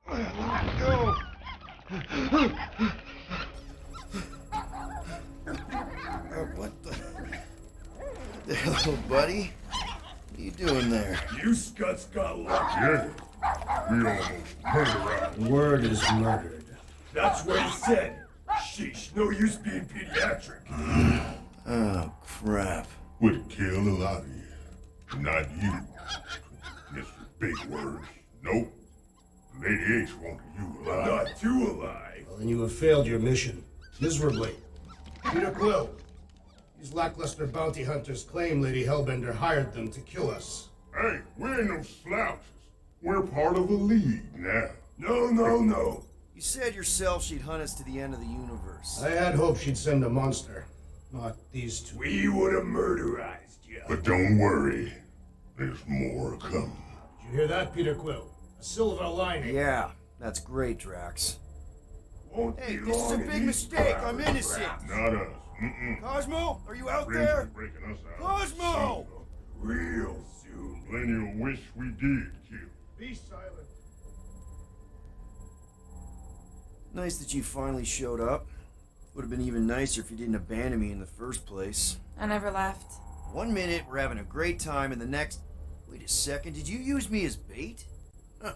Go! What the hell, buddy? What are you doing there? You scuts got lucky. Yeah. We almost murdered. Word is murdered. That's what he said. Sheesh, no use being pediatric. Oh, crap. Would kill a lot of you. Not you. Mr. Big Words. Nope. Lady H wanted you alive. Not too alive. Well, then you have failed your mission. Miserably. Peter Quill. These lackluster bounty hunters claim Lady Hellbender hired them to kill us. Hey, we ain't no slouches. We're part of a league now. No. You said yourself she'd hunt us to the end of the universe. I had hoped she'd send a monster. Not these two. We would have murderized you. But don't worry. There's more coming. Did you hear that, Peter Quill? A silver lining. Yeah, that's great, Drax. Won't Hey, be this is long a and big these mistake. I'm barbers innocent. rats. Not us. Cosmo, are you out Friends there? are breaking us out. Cosmo! Real soon. Plenty will wish we did kill. Be silent. Nice that you finally showed up. Would have been even nicer if you didn't abandon me in the first place. I never left. 1 minute, we're having a great time, and the next... Wait a second, did you use me as bait? Huh.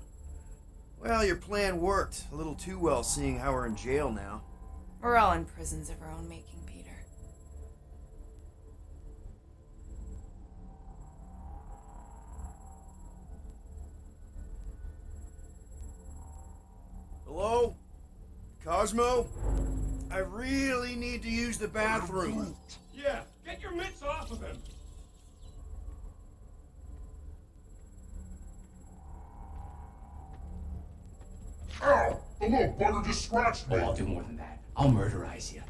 Well, your plan worked. A little too well, seeing how we're in jail now. We're all in prisons of our own making, Peter. Hello? Cosmo? I really need to use the bathroom. Yeah, get your mitts off of him. Ow! The little bugger just scratched me. Oh, I'll do more than that. I'll murderize you.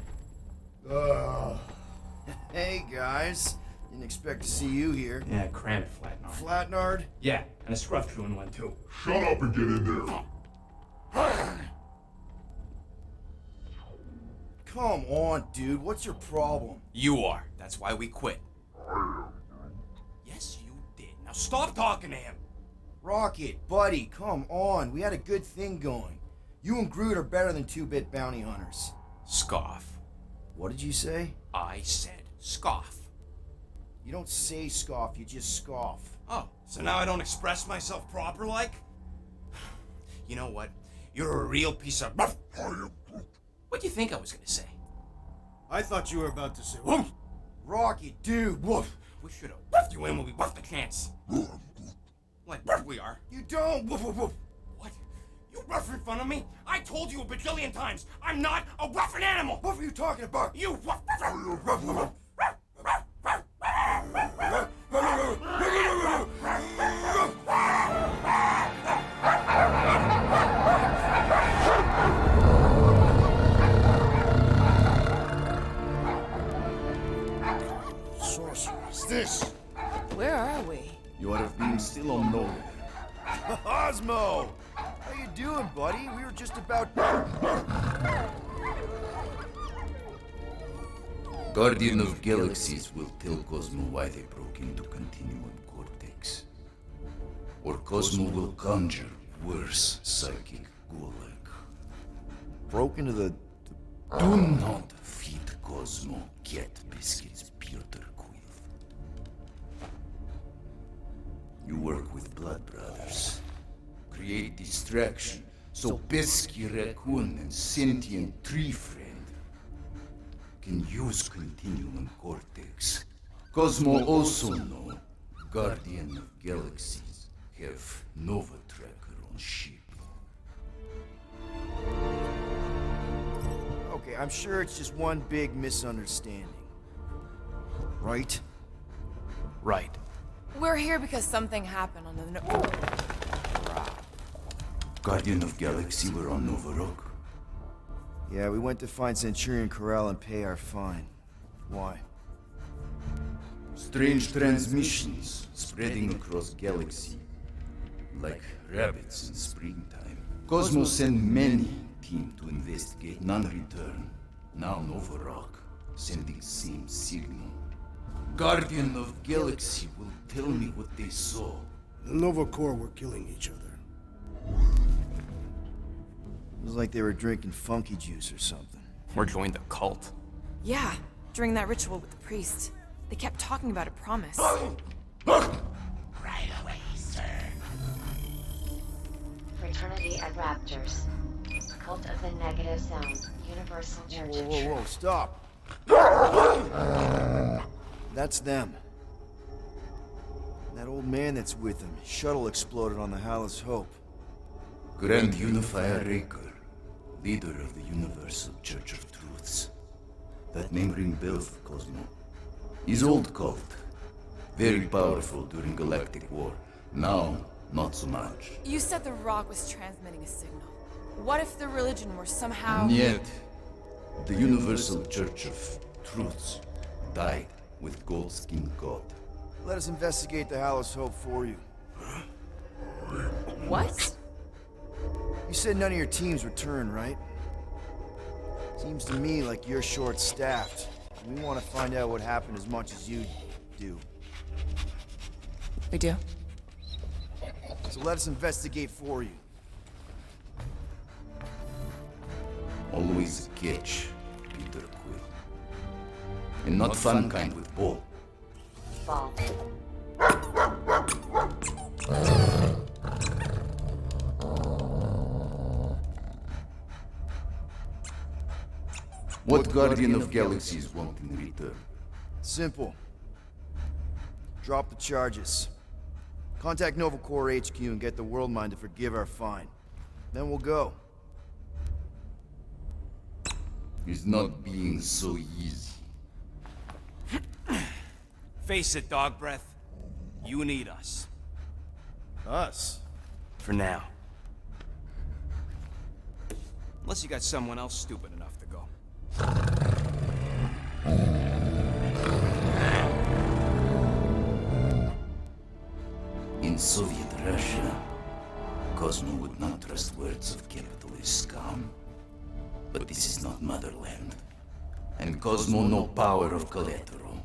Hey, guys. Didn't expect to see you here. Yeah, cram it, Flatnard. Flatnard? Yeah, and a scruff chewing one too. Shut up and get in there. Come on, dude. What's your problem? You are. That's why we quit. Yes, you did. Now stop talking to him. Rocket, buddy, come on. We had a good thing going. You and Groot are better than 2-bit bounty hunters. Scoff. What did you say? I said scoff. You don't say scoff, you just scoff. Oh, so now I don't express myself proper like? You know what? You're a real piece of... What do you think I was gonna say? I thought you were about to say, woof. Rocket, dude, woof. We should have woofed you in when we woofed the chance. Like we are. You don't, woof, woof, woof. What? You rough in front of me? I told you a bajillion times, I'm not a roughin' animal! What are you talking about? You woof, Sorceress, this. Where are we? You have been still on nowhere. Cosmo! How you doing, buddy? We were just about... Guardian of Galaxies will tell Cosmo why they broke into Continuum Cortex. Or Cosmo will conjure worse psychic gulag. Broke into the... Do not feed Cosmo Get Biscuits Peter Quill. You work with Blood Brothers. Create distraction so Pesky Raccoon and Sentient Tree Friend can use Continuum Cortex. Cosmo also know Guardian of Galaxies have Nova Tracker on ship. Okay, I'm sure it's just one big misunderstanding. Right? Right. We're here because something happened on the... Guardian of Galaxy were on Nova Rock. Yeah, we went to find Centurion Corral and pay our fine. Why? Strange transmissions spreading across galaxy, like rabbits in springtime. Cosmo sent many team to investigate, none return. Now Nova Rock, sending same signal. Guardian of Galaxy will tell me what they saw. The Nova Corps were killing each other. It was like they were drinking funky juice or something. Or joined the cult. Yeah, during that ritual with the priest. They kept talking about a promise. Fraternity at Raptors. Cult of the Negative Sound. Universal Church of Whoa, Truth. stop. That's them. That old man that's with him. His shuttle exploded on the Hallis Hope. Grand Unifier Raker, leader of the Universal Church of Truths. That name ring bells for Cosmo. His old cult. Very powerful during Galactic War. Now, not so much. You said the rock was transmitting a signal. What if the religion were somehow... Yet, the Universal Church of Truths died with Goldskin God. Let us investigate the Hallis Hope for you. What? You said none of your teams returned, right? Seems to me like you're short-staffed. We want to find out what happened as much as you do. We do. So let us investigate for you. Always a catch, Peter Quill. And not fun kind with Paul. Ball. What Guardian of Galaxies want in return? Simple. Drop the charges. Contact Nova Corps HQ and get the World Mind to forgive our fine. Then we'll go. It's not being so easy. Face it, Dog Breath. You need us. Us? For now. Unless you got someone else stupid enough to go. In Soviet Russia, Cosmo would not trust words of capitalist scum. But this is not motherland. And Cosmo no power of collateral.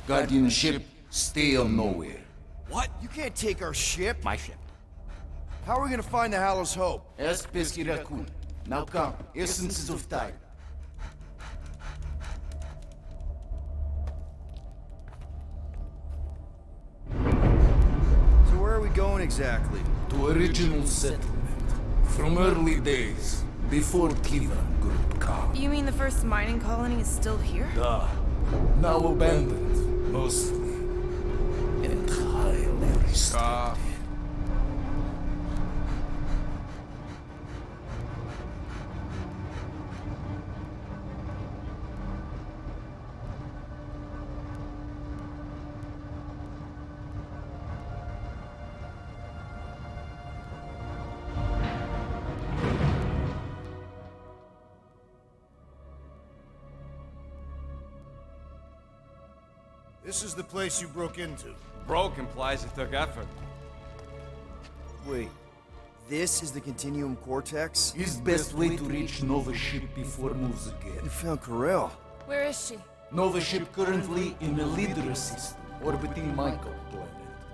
Guardianship, stay on nowhere. What? You can't take our ship. My ship. How are we gonna find the Hallis Hope? Ask Pesky Raccoon. Now come, essences of time. So where are we going exactly? To original settlement. From early days, before Kivan Group come. You mean the first mining colony is still here? Now abandoned, mostly. And highly restricted. This is the place you broke into. Broke implies it took effort. Wait, this is the Continuum Cortex? Is best way to reach Nova ship before moves again. You found Corel. Where is she? Nova ship currently in the Lydra system, orbiting Michael planet.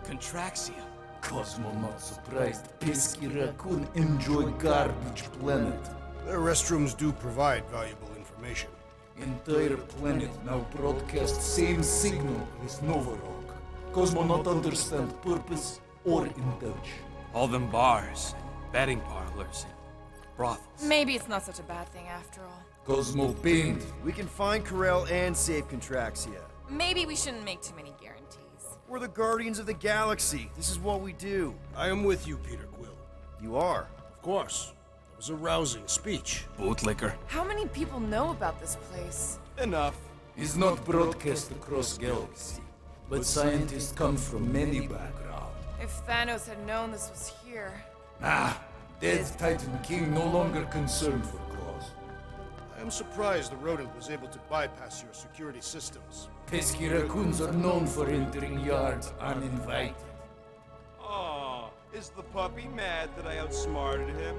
Contraxia. Cosmo not surprised. Pesky Raccoon enjoy garbage planet. Their restrooms do provide valuable information. Entire planet now broadcast same signal as Nova Rock. Cosmo not understand purpose or intention. All them bars, betting parlors, and brothels. Maybe it's not such a bad thing after all. Cosmo pained. We can find Corel and save Contraxia. Maybe we shouldn't make too many guarantees. We're the Guardians of the Galaxy. This is what we do. I am with you, Peter Quill. You are. Of course. That was a rousing speech. Bootlicker. How many people know about this place? Enough. Is not broadcast across galaxy, but scientists come from many backgrounds. If Thanos had known this was here... Dead Titan King no longer concerned for cause. I am surprised the rodent was able to bypass your security systems. Pesky raccoons are known for entering yards uninvited. Oh, is the puppy mad that I outsmarted him?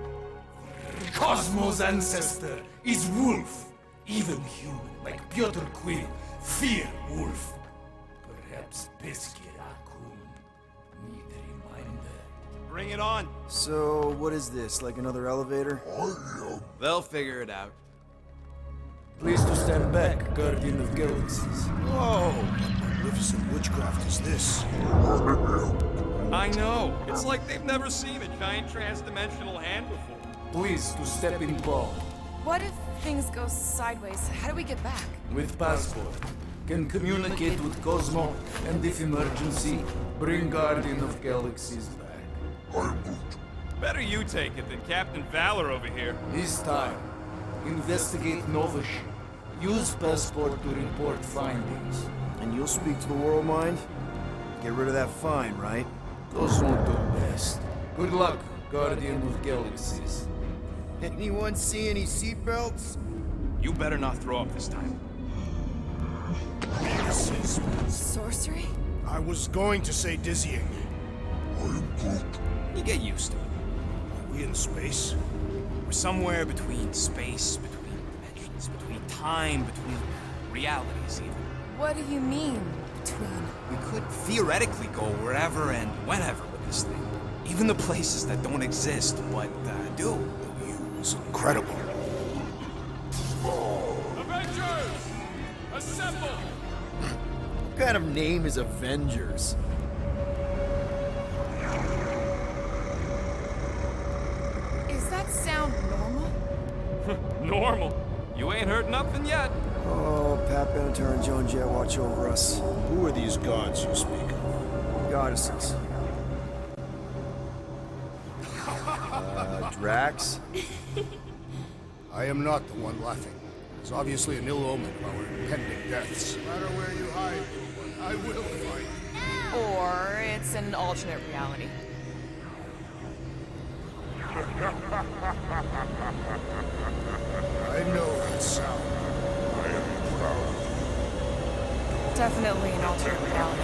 Cosmo's ancestor is wolf. Even human, like Piotr Quill, fear wolf. Perhaps Pesky raccoon need a reminder. Bring it on. So, what is this? Like another elevator? They'll figure it out. Please to stand back, Guardian of Galaxies. Whoa! What magnificent witchcraft is this? I know. It's like they've never seen a giant trans-dimensional hand before. Please to step in ball. What if things go sideways? How do we get back? With passport. Can communicate with Cosmo, and if emergency, bring Guardian of Galaxies back. Better you take it than Captain Valor over here. This time, investigate Nova ship. Use passport to report findings. And you'll speak to the World Mind? Get rid of that fine, right? Cosmo do best. Good luck, Guardian of Galaxies. Anyone see any seatbelts? You better not throw up this time. This is... Sorcery? I was going to say dizzying. You get used to it. Are we in space? We're somewhere between space, between dimensions, between time, between realities even. What do you mean, between? We could theoretically go wherever and whenever with this thing. Even the places that don't exist, but do. The view is incredible. Avengers! Assemble! What kind of name is Avengers? Is that sound normal? Normal. You ain't heard nothing yet. Oh, Pat Benatar and Joan Jett watch over us. Who are these gods you speak of? Goddesses. Drax? I am not the one laughing. It's obviously an ill omen of our impending deaths. No matter where you hide, I will find you. Or it's an alternate reality. I know that sound. I am proud. Definitely an alternate reality.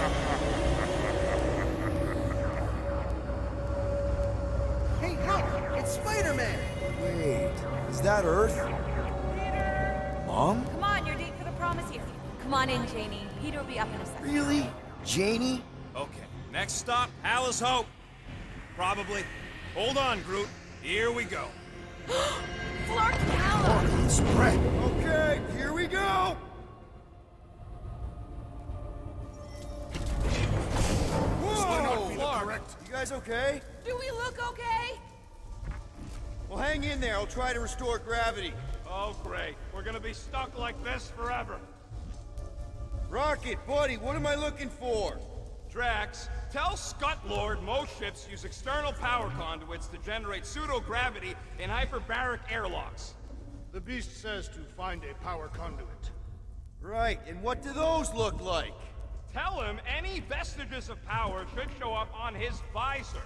Hey, look! It's Spider-Man! Wait, is that Earth? Mom? Come on, you're late for the promise here. Come on in, Janie. Peter will be up in a second. Really? Janie? Okay, next stop, Palace Hope. Probably. Hold on, Groot. Here we go. Flark Howler! Spread. Okay, here we go! Whoa! Correct. You guys okay? Do we look okay? Well, hang in there. I'll try to restore gravity. Oh, great. We're gonna be stuck like this forever. Rocket, buddy, what am I looking for? Drax, tell Scut Lord most ships use external power conduits to generate pseudo-gravity in hyperbaric airlocks. The beast says to find a power conduit. Right, and what do those look like? Tell him any vestiges of power should show up on his visor.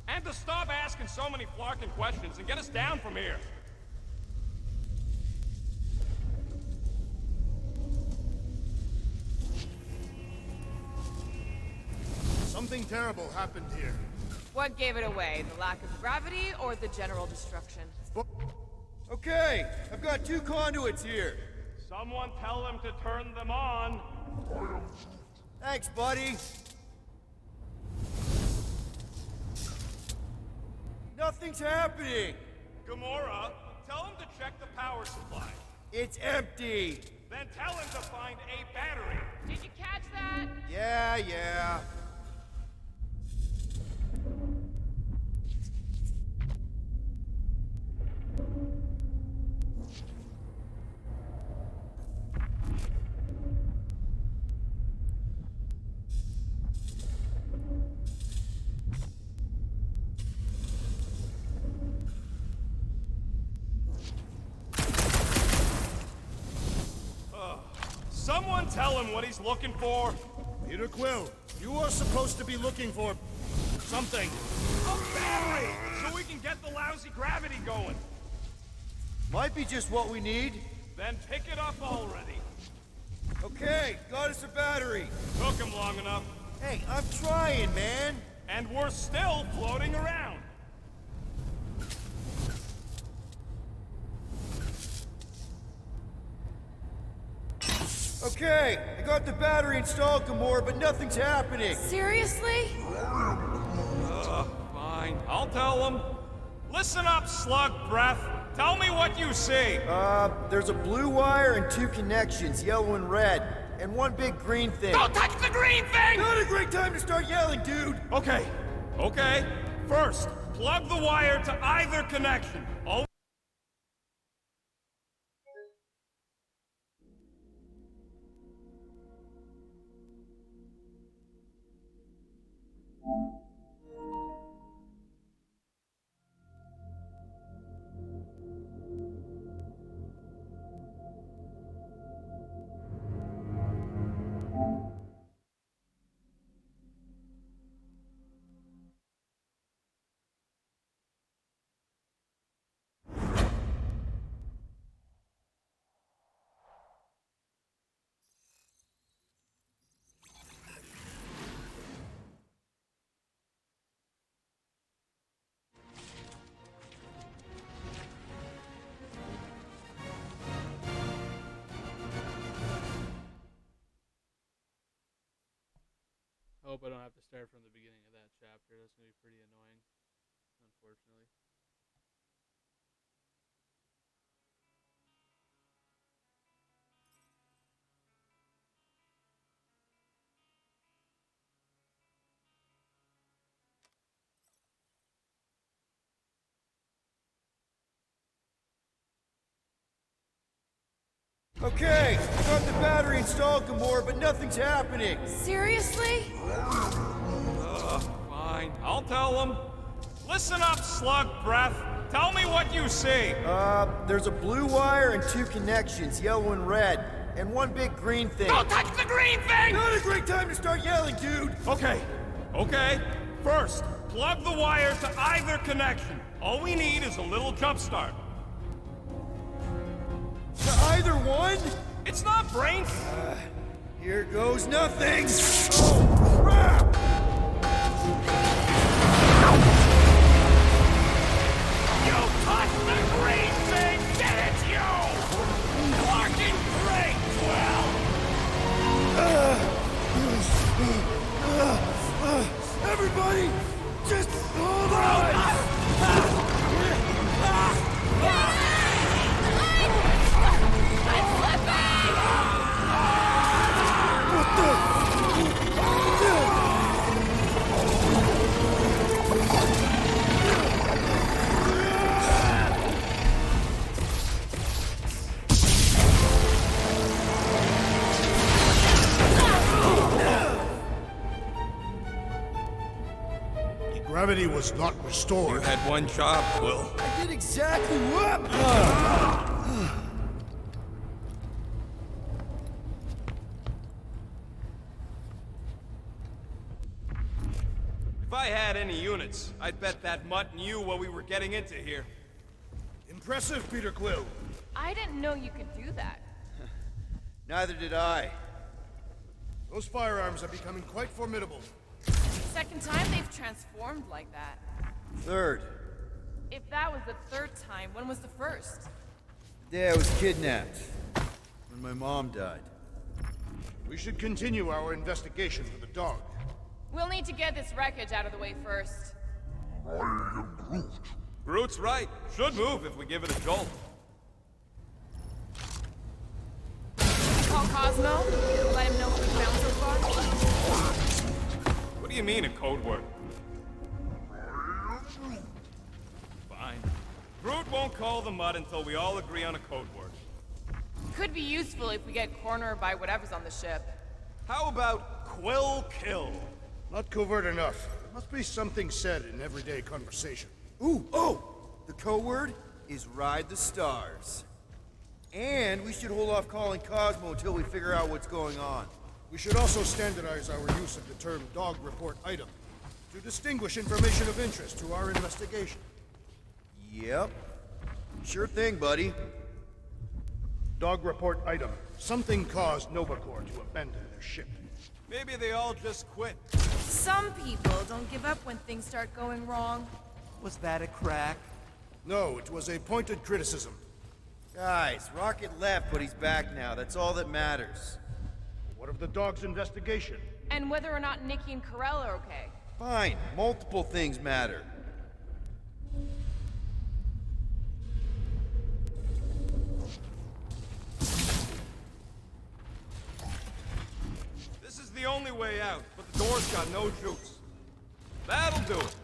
And to stop asking so many flarkin' questions and get us down from here. Something terrible happened here. What gave it away? The lack of gravity or the general destruction? Okay, I've got 2 conduits here. Someone tell him to turn them on. Thanks, buddy. Nothing's happening. Gamora, tell him to check the power supply. It's empty. Then tell him to find a battery. Did you catch that? Yeah. Someone tell him what he's looking for. Peter Quill, you are supposed to be looking for something. A battery! So we can get the lousy gravity going. Might be just what we need. Then pick it up already. Okay, got us a battery. Took him long enough. Hey, I'm trying, man. And we're still floating around. Okay, I got the battery installed, Gamora, but nothing's happening. Seriously? Fine. I'll tell them. Listen up, slug breath. Tell me what you see. There's a blue wire and 2 connections, yellow and red, and 1 big green thing. Don't touch the green thing! Not a great time to start yelling, dude! Okay. First, plug the wire to either connection. Hope I don't have to start from the beginning of that chapter. That's going to be pretty annoying, unfortunately. Okay, got the battery installed, Gamora, but nothing's happening. Seriously? Fine. I'll tell them. Listen up, slug breath. Tell me what you see. There's a blue wire and 2 connections, yellow and red, and 1 big green thing. Don't touch the green thing! Not a great time to start yelling, dude! Okay. First, plug the wire to either connection. All we need is a little jump start. To either one? It's not brains. Here goes nothing! Oh, crap! You touched the green thing, did it, you? Working great, Will! Everybody, just hold on! Gravity was not restored. You had one job, Quill. I did exactly what? If I had any units, I'd bet that mutt knew what we were getting into here. Impressive, Peter Quill. I didn't know you could do that. Neither did I. Those firearms are becoming quite formidable. Second time they've transformed like that. Third. If that was the third time, when was the first? The day I was kidnapped. When my mom died. We should continue our investigation for the dog. We'll need to get this wreckage out of the way first. I am Groot. Groot's right. Should move if we give it a jolt. Call Cosmo. Let him know what we found so far. What do you mean, a code word? Fine. Groot won't call the mud until we all agree on a code word. Could be useful if we get cornered by whatever's on the ship. How about Quill Kill? Not covert enough. There must be something said in everyday conversation. The code word is Ride the Stars. And we should hold off calling Cosmo until we figure out what's going on. We should also standardize our use of the term dog report item to distinguish information of interest to our investigation. Yep. Sure thing, buddy. Dog report item. Something caused Nova Corps to abandon their ship. Maybe they all just quit. Some people don't give up when things start going wrong. Was that a crack? No, it was a pointed criticism. Guys, Rocket left, but he's back now. That's all that matters. What of the dog's investigation? And whether or not Nikki and Karel are okay. Fine. Multiple things matter. the only way out, but the door's got no juice. That'll do it.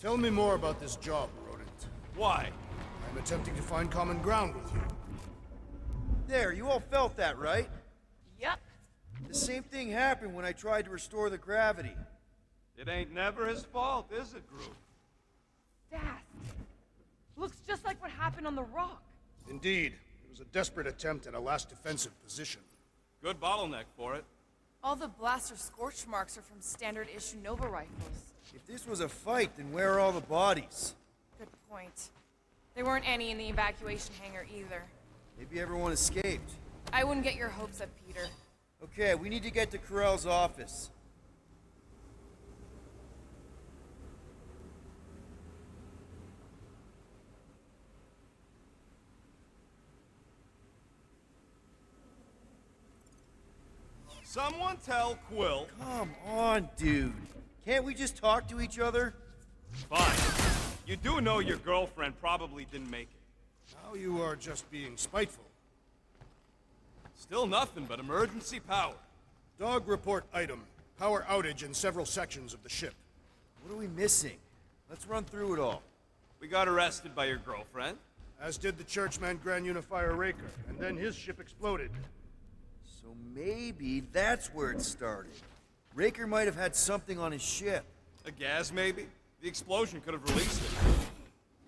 Tell me more about this job, Rodent. Why? I'm attempting to find common ground with you. There, you all felt that, right? Yep. The same thing happened when I tried to restore the gravity. It ain't never his fault, is it, Groot? Fast. Looks just like what happened on the rock. Indeed. It was a desperate attempt at a last defensive position. Good bottleneck for it. All the blaster scorch marks are from standard issue Nova rifles. If this was a fight, then where are all the bodies? Good point. There weren't any in the evacuation hangar either. Maybe everyone escaped. I wouldn't get your hopes up, Peter. Okay, we need to get to Carell's office. Someone tell Quill. Come on, dude. Can't we just talk to each other? Fine. You do know your girlfriend probably didn't make it. Now you are just being spiteful. Still nothing but emergency power. Dog report item. Power outage in several sections of the ship. What are we missing? Let's run through it all. We got arrested by your girlfriend. As did the Churchman Grand Unifier Raker, and then his ship exploded. So maybe that's where it started. Raker might have had something on his ship. A gas, maybe? The explosion could have released it.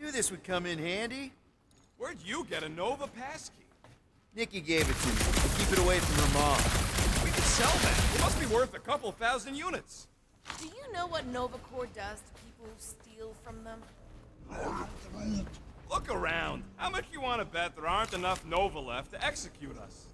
Knew this would come in handy. Where'd you get a Nova passkey? Nikki gave it to me to keep it away from her mom. We could sell that. It must be worth a couple thousand units. Do you know what Nova Corps does to people who steal from them? Look around. How much you want to bet there aren't enough Nova left to execute us?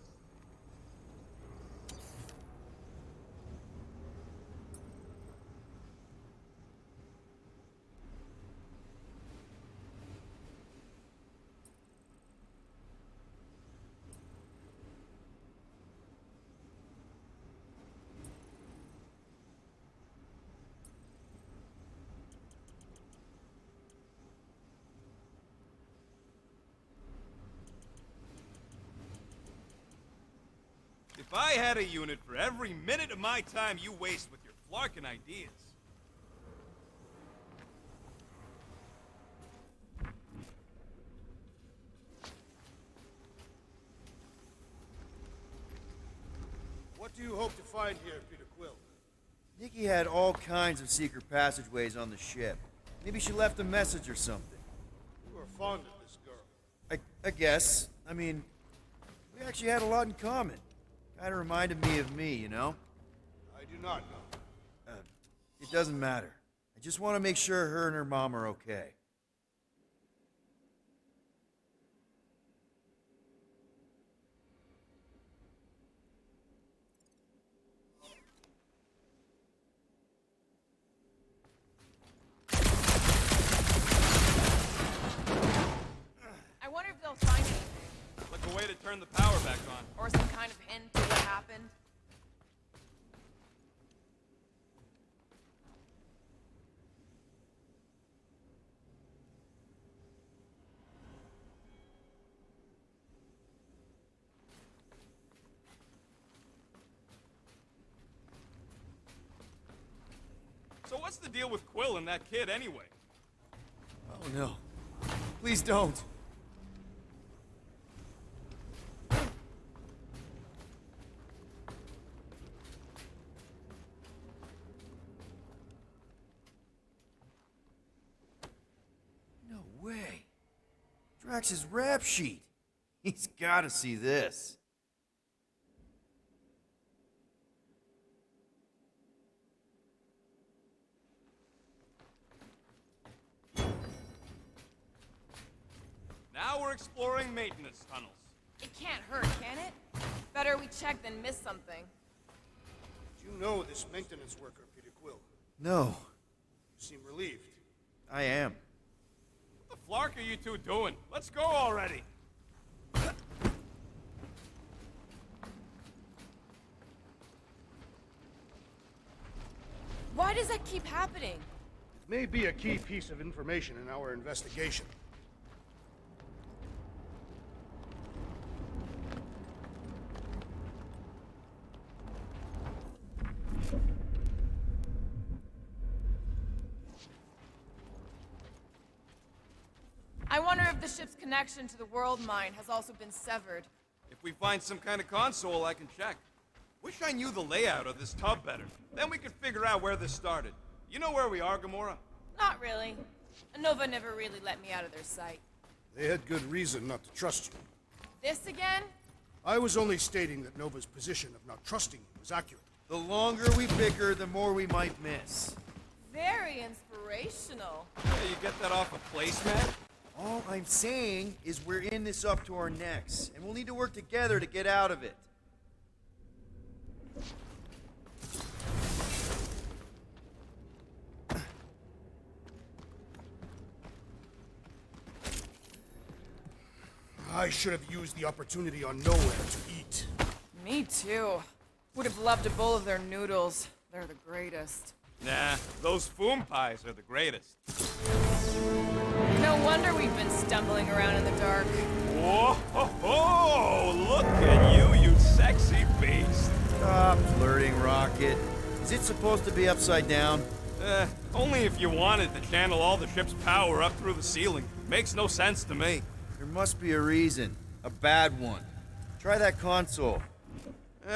If I had a unit for every minute of my time you waste with your flarkin' ideas. What do you hope to find here, Peter Quill? Nikki had all kinds of secret passageways on the ship. Maybe she left a message or something. You are fond of this girl. I guess. I mean, we actually had a lot in common. Kinda reminded me of me, you know? I do not know. It doesn't matter. I just want to make sure her and her mom are okay. I wonder if they'll find anything. Like a way to turn the power back on. Or some kind of hint to what happened. So what's the deal with Quill and that kid anyway? Oh no. Please don't. No way. Drax's rap sheet. He's gotta see this. Now we're exploring maintenance tunnels. It can't hurt, can it? Better we check than miss something. Do you know this maintenance worker, Peter Quill? No, You seem relieved. I am. What the flark are you two doing? Let's go already. Why does that keep happening? It may be a key piece of information in our investigation. I wonder if the ship's connection to the world mine has also been severed. If we find some kind of console, I can check. Wish I knew the layout of this tub better. Then we could figure out where this started. You know where we are, Gamora? Not really. Nova never really let me out of their sight. They had good reason not to trust you. This again? I was only stating that Nova's position of not trusting you was accurate. The longer we bicker, the more we might miss. Very inspirational. Yeah, you get that off a placemat? All I'm saying is we're in this up to our necks, and we'll need to work together to get out of it. I should have used the opportunity on Nowhere to eat. Me too. Would have loved a bowl of their noodles. They're the greatest. Nah, those foom pies are the greatest. No wonder we've been stumbling around in the dark. Whoa, ho, ho! Look at you, you sexy beast. Stop flirting, Rocket. Is it supposed to be upside down? Only if you wanted to channel all the ship's power up through the ceiling. Makes no sense to me. There must be a reason. A bad one. Try that console.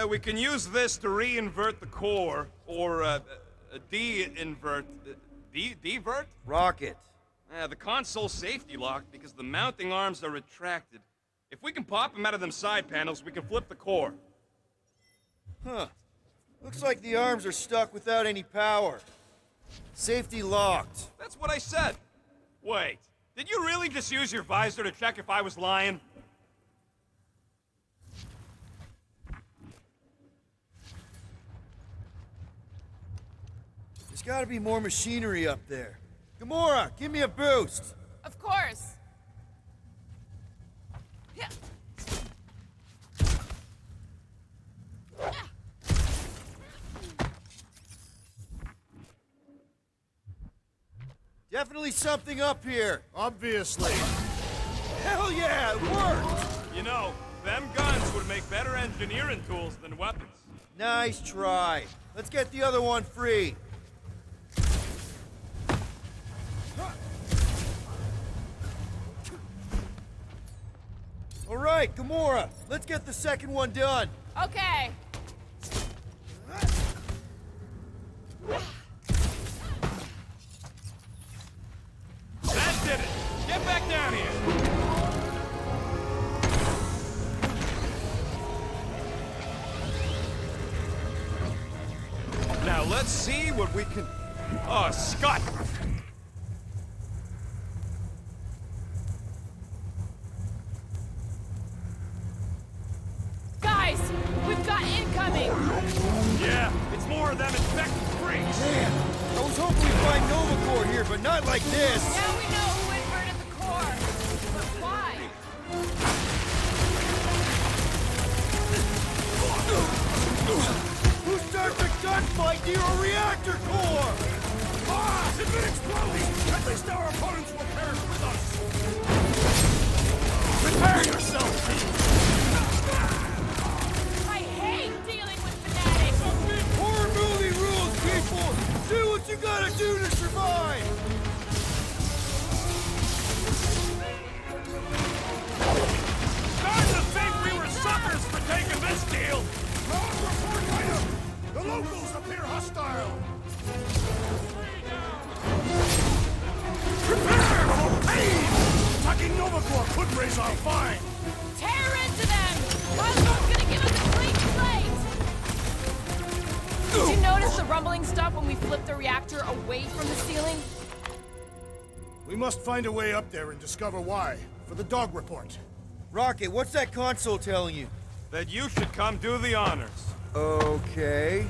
We can use this to re-invert the core, or, de-invert... Devert? Rocket. The console's safety locked because the mounting arms are retracted. If we can pop them out of them side panels, we can flip the core. Huh. Looks like the arms are stuck without any power. Safety locked. That's what I said. Wait, did you really just use your visor to check if I was lying? There's gotta be more machinery up there. Gamora, give me a boost. Of course. Yeah. Definitely something up here. Obviously. Hell yeah, it worked! You know, them guns would make better engineering tools than weapons. Nice try. Let's get the other one free. All right, Gamora, let's get the second one done. Okay. That did it! Get back down here! Now let's see what we can... Oh, Scott! Guys, we've got incoming! Yeah, it's more of them infected freaks! Damn, I was hoping we'd find Nova Corps here, but not like this. Now we know who inverted the core. But why? Who starts a gunfight near a reactor core? Ah! It's been exploding! At least our opponents will perish with us! Prepare yourself! I hate dealing with fanatics! Horror movie rules, people! Do what you gotta do to survive! Starting to think we were suckers for taking this deal! Wrong report item! The locals appear hostile! Prepare for pain! Attacking Nova Corps could raise our fine! Tear into them! Cosmo's gonna give us a clean slate! Did you notice the rumbling stuff when we flipped the reactor away from the ceiling? We must find a way up there and discover why, for the dog report. Rocket, what's that console telling you? That you should come do the honors. Okay.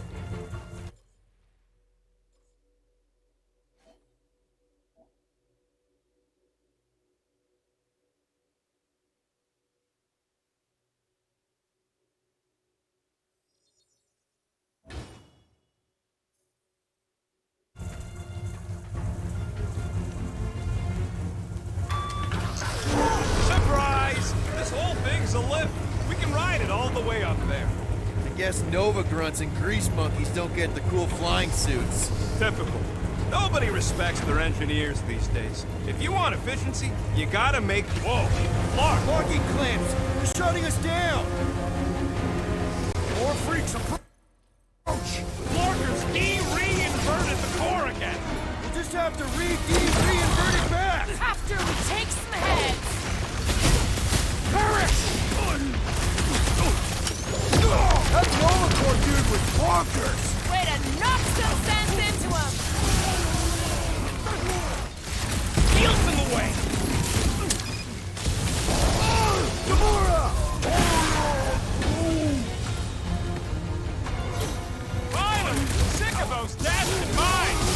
Surprise! This whole thing's a lift. We can ride it all the way up there. I guess Nova grunts and grease monkeys don't get the cool flying suits. Typical. Nobody respects their engineers these days. If you want efficiency, you gotta make... Whoa! Clark! Locking clamps! They're shutting us down! More freaks approach! Clarkers de-reinverted the core again! We'll just have to re-invert it back! After we take some heads! Perish! That Nova Corps dude was bonkers! Way to knock some sense into him! Heels in the way! Gamora! Finally! Sick of those dashed mines!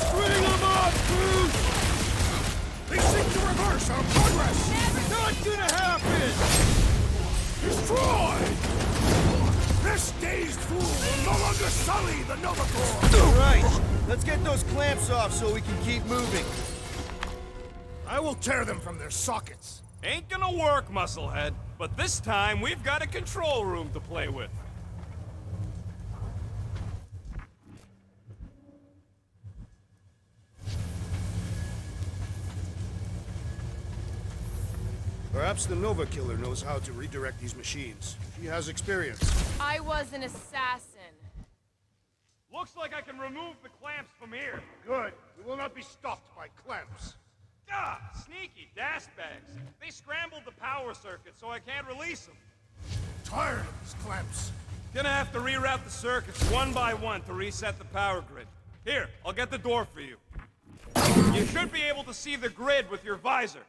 Splitting them up, Bruce! They seem to reverse our progress! Not gonna happen! Destroy! This dazed fool will no longer sully the Nova Corps! All right, let's get those clamps off so we can keep moving. I will tear them from their sockets. Ain't gonna work, Musclehead. But this time, we've got a control room to play with. Perhaps the Nova Killer knows how to redirect these machines. She has experience. I was an assassin. Looks like I can remove the clamps from here. Good. We will not be stopped by clamps. Ah, sneaky dashbags. They scrambled the power circuit, so I can't release them. Tired of these clamps. Gonna have to reroute the circuits one by one to reset the power grid. Here, I'll get the door for you. You should be able to see the grid with your visor.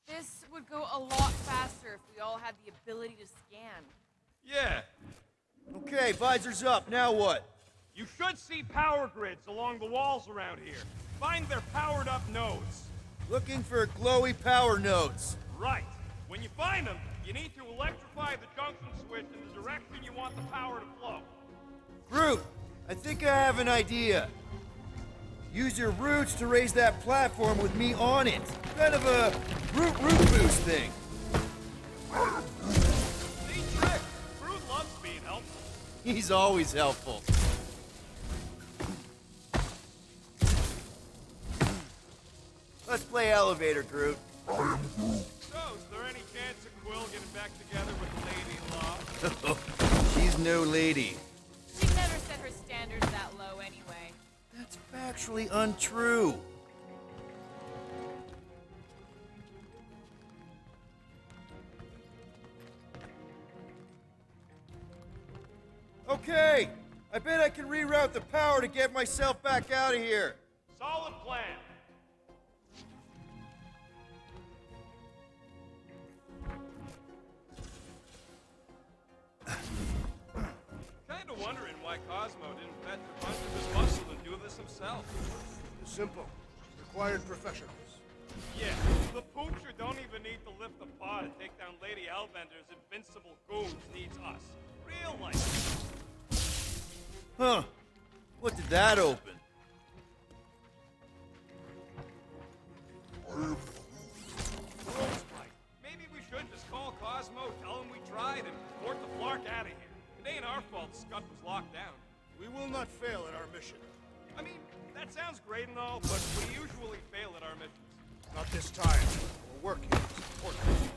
This would go a lot faster if we all had the ability to scan. Yeah. Okay, visor's up. Now what? You should see power grids along the walls around here. Find their powered up nodes. Looking for glowy power nodes. Right. When you find them, you need to electrify the junction switch in the direction you want the power to flow. Groot, I think I have an idea. Use your roots to raise that platform with me on it. Kind of a root boost thing. Neat trick. Groot loves being helpful. He's always helpful. Let's play elevator, Groot. So, is there any chance of Quill getting back together with the lady-in-law? She's no lady. She never set her standards that low anyway. That's factually untrue. Okay, I bet I can reroute the power to get myself back out of here. Solid plan. Kinda wondering why Cosmo didn't fetch a bunch of his muscle and do this himself. Simple. Required professionals. Yeah, the poocher don't even need to lift the paw to take down Lady Hellbender's invincible goons needs us. Real life. Huh. What did that open? Frostbite. Maybe we should just call Cosmo, tell him we tried, and port the Flark out of here. It ain't our fault Scud was locked down. We will not fail at our mission. I mean, that sounds great and all, but we usually fail at our missions. Not this time. We're working. It's important.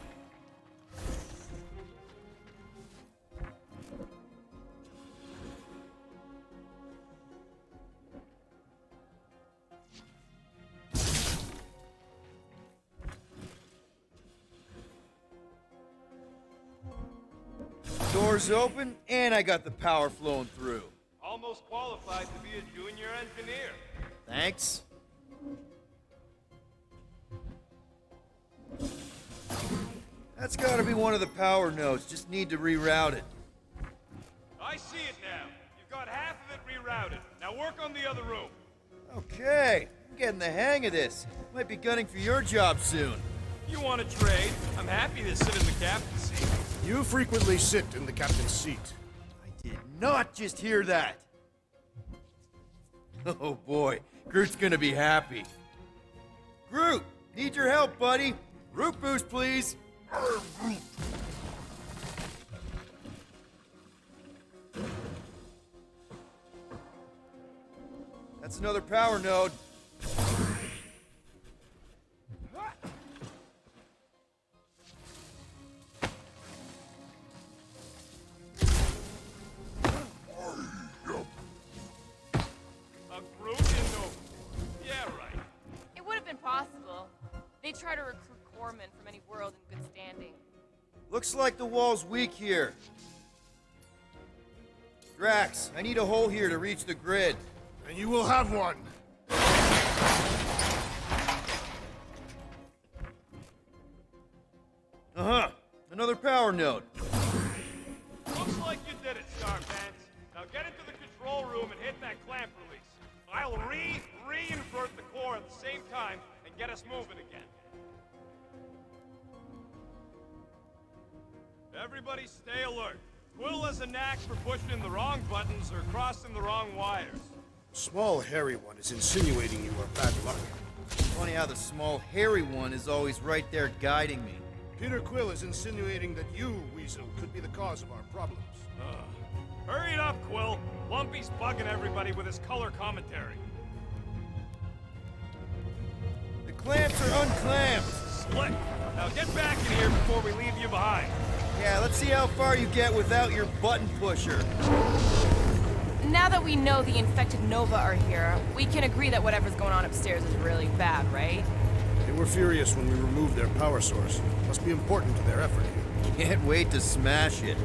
Doors open, and I got the power flowing through. Almost qualified to be a junior engineer. Thanks. That's gotta be one of the power nodes. Just need to reroute it. I see it now. You've got half of it rerouted. Now work on the other room. Okay, I'm getting the hang of this. Might be gunning for your job soon. You want to trade? I'm happy to sit in the captain's seat. You frequently sit in the captain's seat. I did not just hear that. Oh boy, Groot's gonna be happy. Groot, need your help, buddy. Root boost, please. That's another power node. A Groot into... Yeah, right. It would have been possible. They try to recruit corpsmen from any world in good standing. Looks like the wall's weak here. Drax, I need a hole here to reach the grid. And you will have one. Uh-huh. Another power node. Looks like you did it, Starpants. Now get into the control room and hit that clamp release. I'll re-invert the core at the same time and get us moving again. Everybody stay alert. Quill has a knack for pushing the wrong buttons or crossing the wrong wires. The small, hairy one is insinuating you are bad luck. Funny how the small, hairy one is always right there guiding me. Peter Quill is insinuating that you, Weasel, could be the cause of our problems. Hurry it up, Quill. Lumpy's bugging everybody with his color commentary. The clamps are unclamped. Slick. Now get back in here before we leave you behind. Yeah, let's see how far you get without your button pusher. Now that we know the infected Nova are here, we can agree that whatever's going on upstairs is really bad, right? They were furious when we removed their power source. Must be important to their effort here. Can't wait to smash it.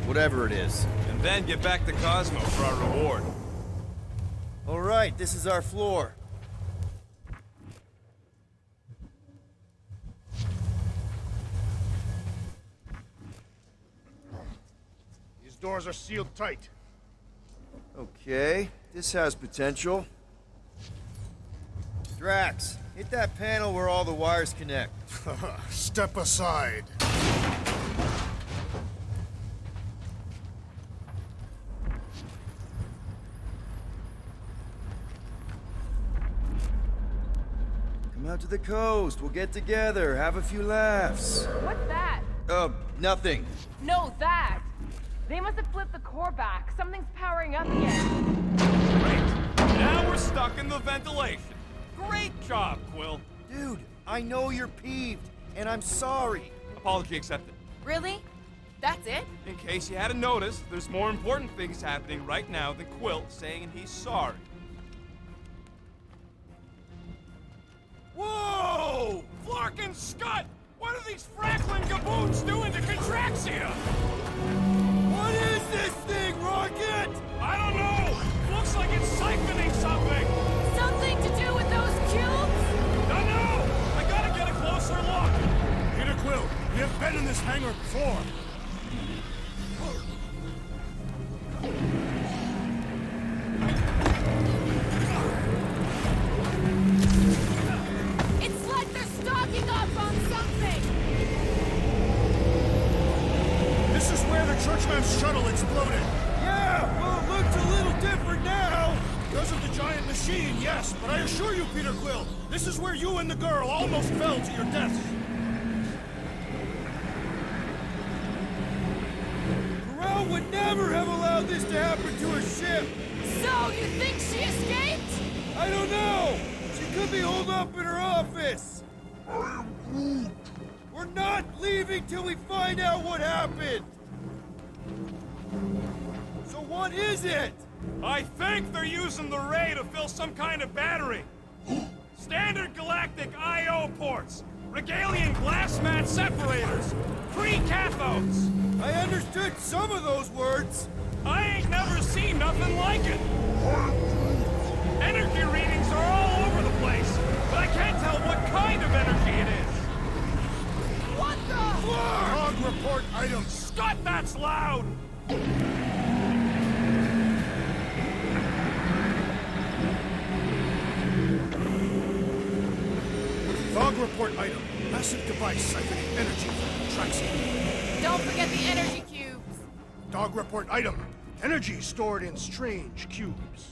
Whatever it is. And then get back to Cosmo for our reward. All right, this is our floor. These doors are sealed tight. Okay, this has potential. Drax, hit that panel where all the wires connect. Step aside. Come out to the coast. We'll get together, have a few laughs. What's that? Nothing. No, that! They must have flipped the core back. Something's powering up again. Great. Now we're stuck in the ventilation. Great job, Quill. Dude, I know you're peeved, and I'm sorry. Apology accepted. Really? That's it? In case you hadn't noticed, there's more important things happening right now than Quill saying he's sorry. Whoa! Flark and Scott! What are these Franklin gaboons doing to Contraxia? What is this thing, Rocket? I don't know! Looks like it's siphoning something! Something to do with those cubes? Don't know! I gotta get a closer look! Peter Quill, we have been in this hangar before. It's like they're stocking up on something! This is where the Churchman's shuttle exploded. Yeah, well, it looks a little different now. Because of the giant machine, yes, but I assure you, Peter Quill, this is where you and the girl almost fell to your deaths. Corral would never have allowed this to happen to a ship. So, you think she escaped? I don't know. She could be holed up in her office. We're not leaving till we find out what happened. So what is it? I think they're using the ray to fill some kind of battery. Standard galactic I.O. ports. Regalian glass mat separators. Pre-cathodes. I understood some of those words. I ain't never seen nothing like it. Energy readings are all over the place, but I can't tell what kind of energy it is. What the? Log report item. Scott, that's loud! Log report item. Massive device siphoning energy from Traxia. Don't forget the energy cubes. Dog report item. Energy stored in strange cubes.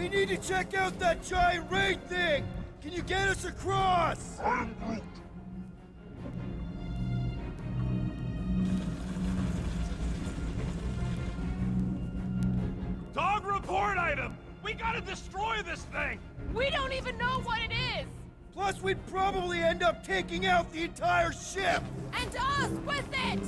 We need to check out that giant raid thing! Can you get us across? Dog report item! We gotta destroy this thing! We don't even know what it is! Plus, we'd probably end up taking out the entire ship! And us with it!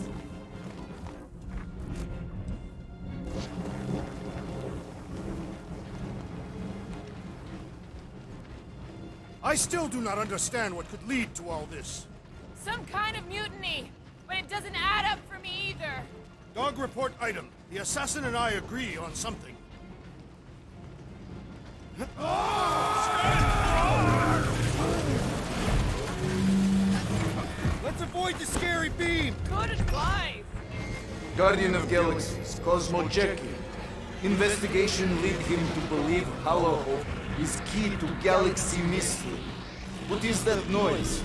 I still do not understand what could lead to all this. Some kind of mutiny, but it doesn't add up for me either. Dog report item. The assassin and I agree on something. Let's avoid the scary beam! Good advice! Guardian of Galaxies, Cosmo Jackie. Investigation lead him to believe Hollow Hope is key to galaxy mystery. What is that noise?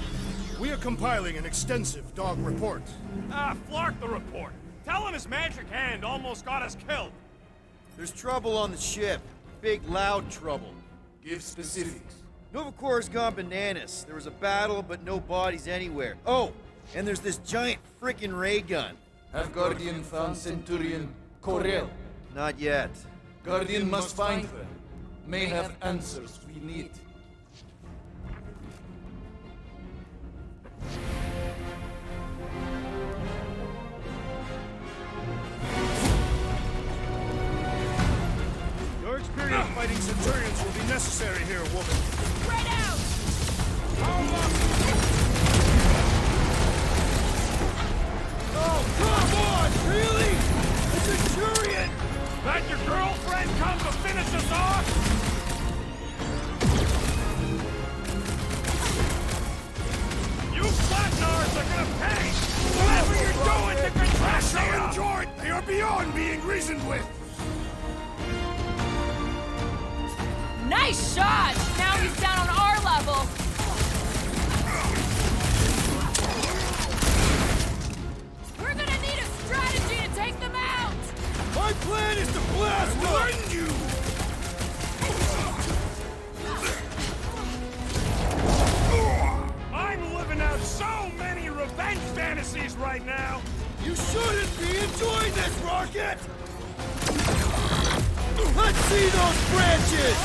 We are compiling an extensive dog report. Flark the report. Tell him his magic hand almost got us killed. There's trouble on the ship. Big, loud trouble. Give specifics. Novacor's gone bananas. There was a battle, but no bodies anywhere. Oh, and there's this giant frickin' ray gun. Have Guardian found Centurion Corel? Not yet. Guardian must find her. May have answers we need. Your experience fighting Centurions will be necessary here, woman. Spread out! Oh, come on! Really? A Centurion! That your girlfriend come to finish us off? You flatnards are gonna pay! Whatever you're doing to Contraxia! Enjoyed! They are beyond being reasoned with! Nice shot! Now he's down on our level! We're gonna need a strategy to take them out! My plan is to blast them! Find you! I'm living out so many revenge fantasies right now! You shouldn't be enjoying this, Rocket! Let's see those branches!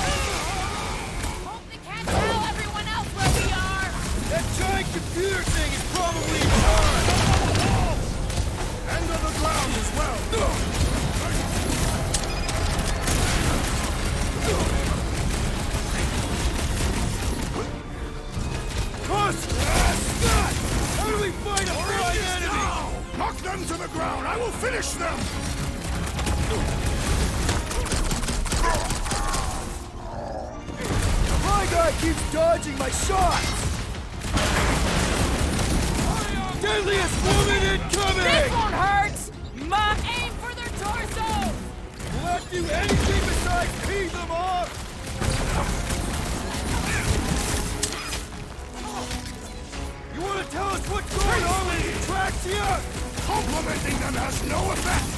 Hope they can't tell everyone else where we are! That giant computer thing is probably in charge! And on the ground as well! How do we fight a flying enemy? Knock them to the ground! I will finish them! My guy keeps dodging my shots! Deadliest woman incoming! This won't hurt! Mom, aim for their torsos! Will that do anything besides pee them off? You want to tell us what's going on with Contraxia? Complimenting them has no effect!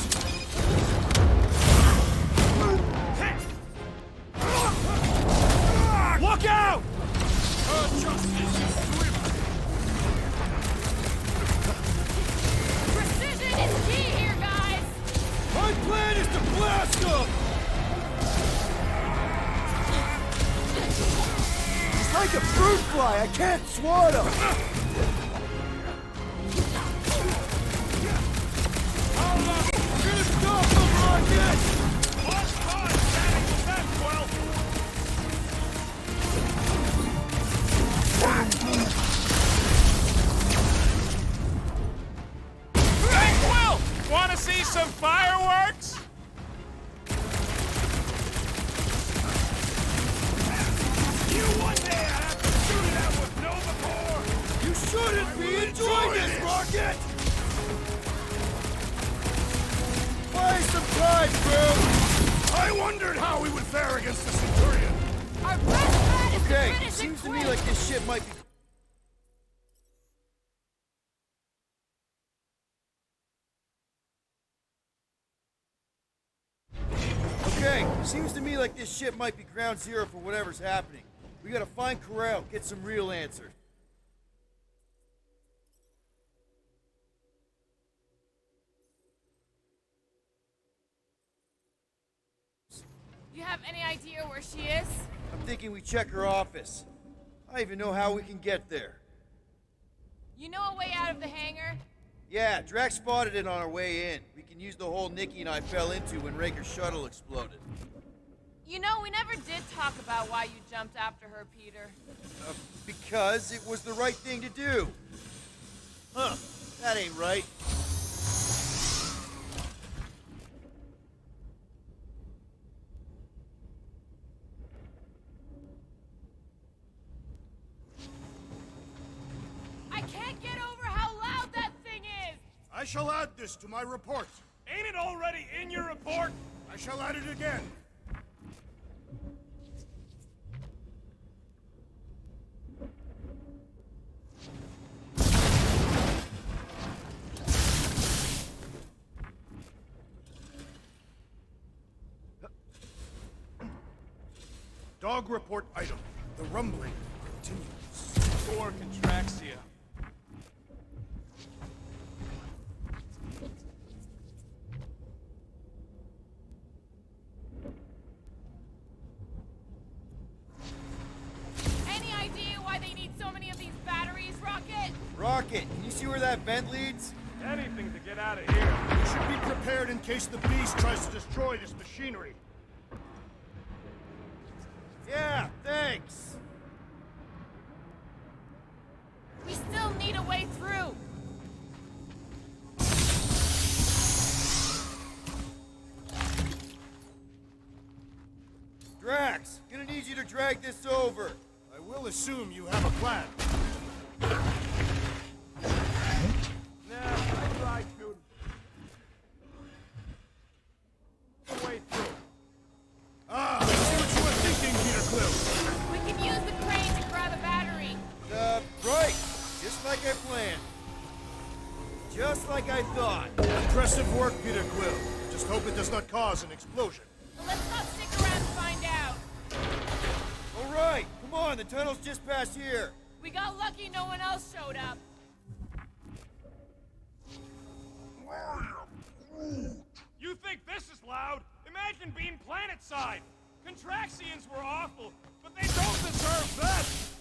Look out! Precision is key here, guys! My plan is to blast them! It's like a fruit fly, I can't swat him! We're gonna stop them, Rocket! Lost cause standing with them, Quill! Hey, Quill! Wanna see some fireworks? You one day have to shoot it out with Novacor! You shouldn't be enjoying this, Rocket! Buy some time, crew! I wondered how we would fare against the Centurion! Our best bet is to Okay, finish it seems to quick. me like this ship might be... Okay, Seems to me like this ship might be ground zero for whatever's happening. We gotta find Corral, get some real answers. You have any idea where she is? I'm thinking we check her office. I don't even know how we can get there. You know a way out of the hangar? Yeah, Drax spotted it on our way in. We can use the hole Nikki and I fell into when Raker's shuttle exploded. You know, we never did talk about why you jumped after her, Peter. Because it was the right thing to do. Huh, that ain't right. I can't get over how loud that thing is! I shall add this to my report. Ain't it already in your report? I shall add it again. Dog report item. The rumbling continues. Or Contraxia. Any idea why they need so many of these batteries, Rocket? Rocket, can you see where that vent leads? Anything to get out of here. We should be prepared in case the beast tries to destroy this machinery. Yeah, thanks. We still need a way through. Drax, gonna need you to drag this over. I will assume you have a plan. Nah, I tried shooting. The way through. Ah, I see what you were thinking, Peter Quill. We can use the crane to grab a battery. Right. Just like I planned. Just like I thought. Impressive work, Peter Quill. Just hope it does not cause an explosion. Well, let's not stick around to find out. All right, come on, the tunnel's just past here. We got lucky no one else showed up. You think this is loud? Imagine being planet-side. Contraxians were awful, but they don't deserve this!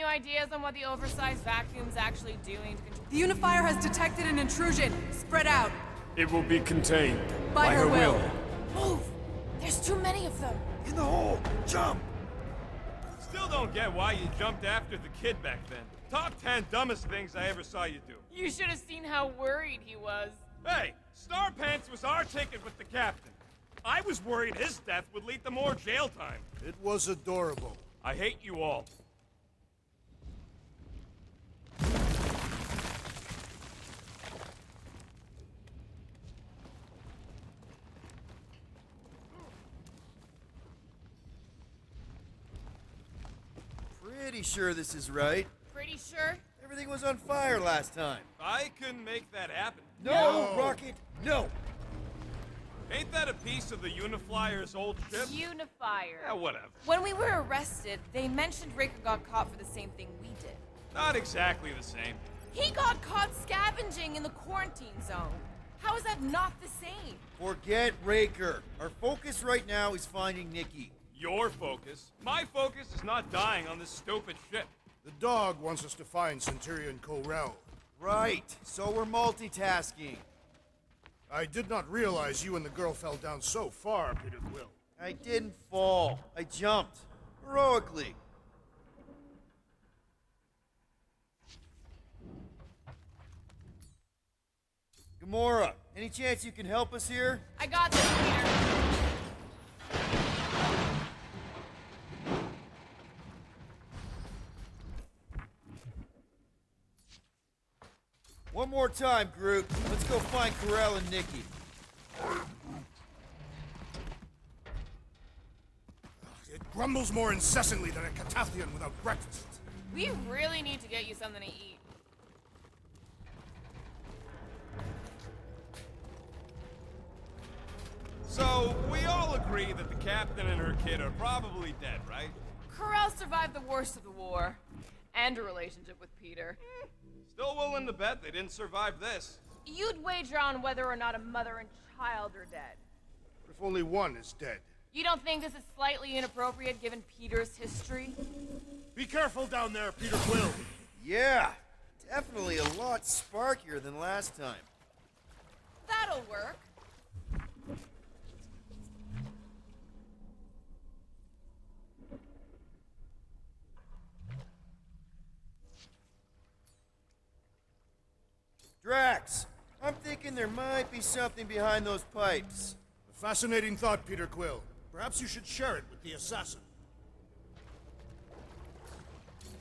ideas on what the oversized vacuum's actually doing to control? The Unifier has detected an intrusion. Spread out. It will be contained. By her will. Move! There's too many of them. In the hole! Jump! Still don't get why you jumped after the kid back then. Top 10 dumbest things I ever saw you do. You should have seen how worried he was. Hey, Star Pants was our ticket with the captain. I was worried his death would lead to more jail time. It was adorable. I hate you all. Pretty sure this is right. Pretty sure? Everything was on fire last time. I couldn't make that happen. No, Rocket, no! Ain't that a piece of the Uniflyer's old ship? Unifier. Yeah, whatever. When we were arrested, they mentioned Raker got caught for the same thing we did. Not exactly the same. He got caught scavenging in the quarantine zone. How is that not the same? Forget Raker. Our focus right now is finding Nikki. Your focus. My focus is not dying on this stupid ship. The dog wants us to find Centurion Corell. Right, so we're multitasking. I did not realize you and the girl fell down so far, Peter Quill. I didn't fall. I jumped. Heroically. Gamora, any chance you can help us here? I got this, Peter. One more time, Groot. Let's go find Corell and Nikki. It grumbles more incessantly than a Catathian without breakfast. We really need to get you something to eat. So, we all agree that the captain and her kid are probably dead, right? Corell survived the worst of the war. And a relationship with Peter. Still willing to bet they didn't survive this. You'd wager on whether or not a mother and child are dead. What if only one is dead? You don't think this is slightly inappropriate given Peter's history? Be careful down there, Peter Quill. Yeah, definitely a lot sparkier than last time. That'll work. Drax, I'm thinking there might be something behind those pipes. A fascinating thought, Peter Quill. Perhaps you should share it with the assassin.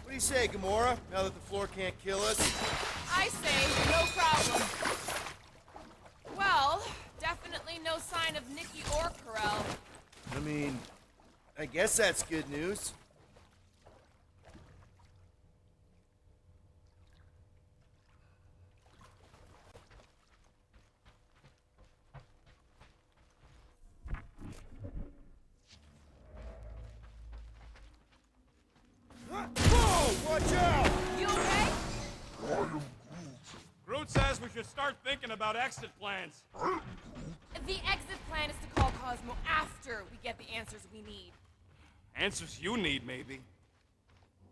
What do you say, Gamora, now that the floor can't kill us? I say, no problem. Well, definitely no sign of Nikki or Corell. I mean, I guess that's good news. Whoa! Watch out! You okay? Groot says we should start thinking about exit plans. The exit plan is to call Cosmo after we get the answers we need. Answers you need, maybe.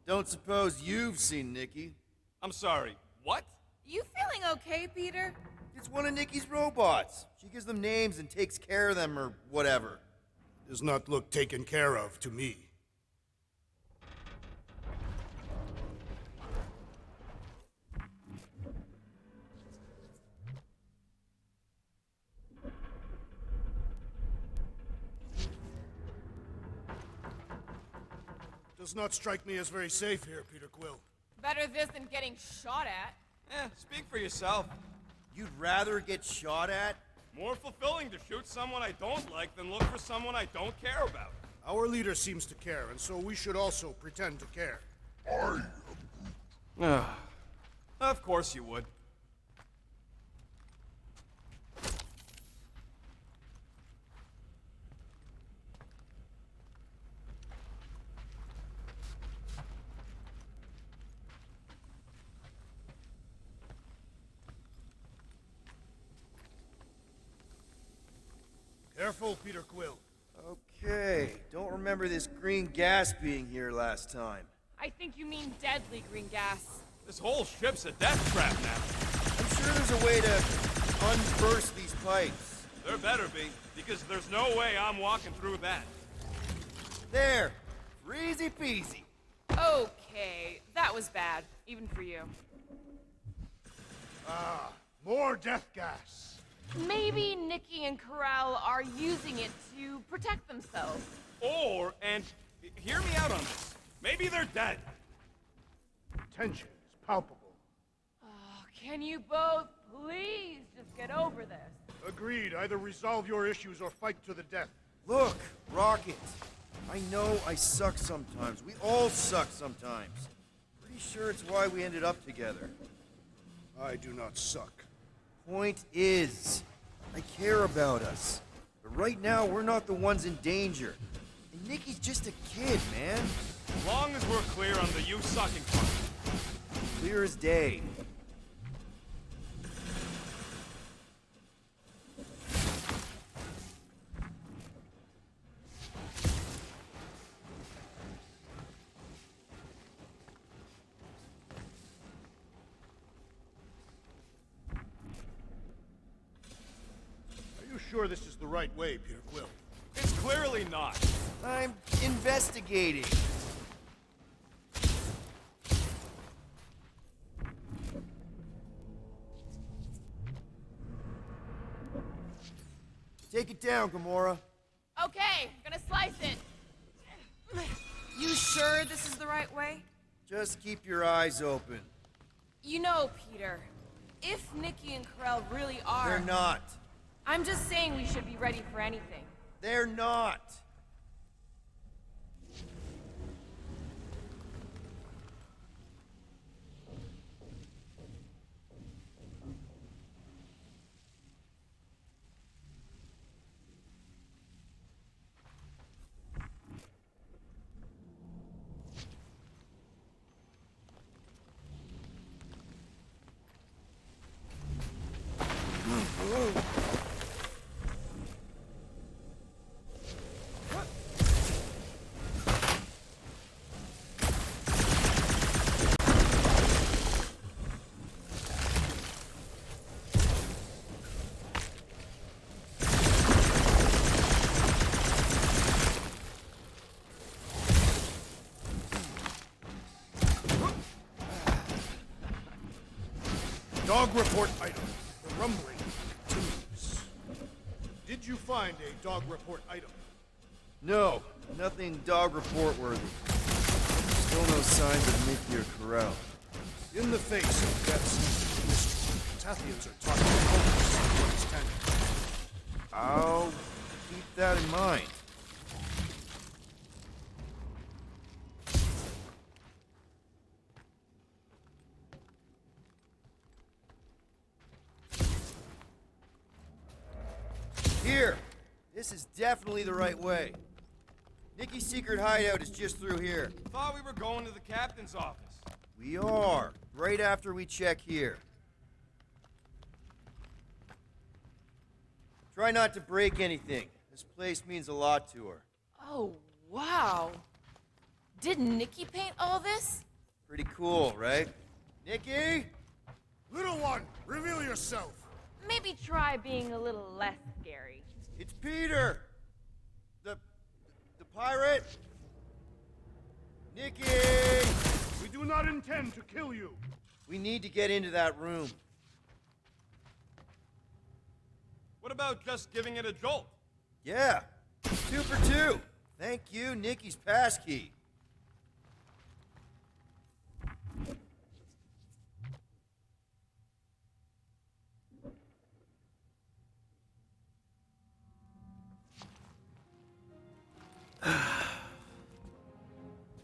Don't suppose you've seen Nikki? I'm sorry, what? You feeling okay, Peter? It's one of Nikki's robots. She gives them names and takes care of them or whatever. Does not look taken care of to me. Does not strike me as very safe here, Peter Quill. Better this than getting shot at. Speak for yourself. You'd rather get shot at? More fulfilling to shoot someone I don't like than look for someone I don't care about. Our leader seems to care, and so we should also pretend to care. Of course you would. Careful, Peter Quill. Okay, don't remember this green gas being here last time. I think you mean deadly green gas. This whole ship's a death trap now. I'm sure there's a way to unburst these pipes. There better be, because there's no way I'm walking through that. There. Easy peasy. Okay, that was bad, even for you. Ah, more death gas. Maybe Nikki and Corral are using it to protect themselves. Or, and hear me out on this, maybe they're dead. Tension is palpable. Oh, can you both please just get over this? Agreed. Either resolve your issues or fight to the death. Look, Rocket. I know I suck sometimes. We all suck sometimes. Pretty sure it's why we ended up together. I do not suck. Point is, I care about us. But right now, we're not the ones in danger. And Nikki's just a kid, man. As long as we're clear on the you sucking part. Clear as day. Are you sure this is the right way, Peter Quill? It's clearly not. I'm investigating. Take it down, Gamora. Okay, gonna slice it. You sure this is the right way? Just keep your eyes open. You know, Peter, if Nikki and Corral really are... They're not. I'm just saying we should be ready for anything. They're not. Dog report item. The rumbling continues. Did you find a dog report item? No, nothing dog report worthy. Still no signs of Nikki or Corral. In the face of death's mystery, Tathians are taught to focus on what is tangible. I'll keep that in mind. Here! This is definitely the right way. Nikki's secret hideout is just through here. Thought we were going to the captain's office. We are, right after we check here. Try not to break anything. This place means a lot to her. Oh, wow. Did Nikki paint all this? Pretty cool, right? Nikki? Little one, reveal yourself. Maybe try being a little less scary. It's Peter! The pirate? Nikki! We do not intend to kill you. We need to get into that room. What about just giving it a jolt? Yeah. 2 for 2. Thank you, Nikki's passkey.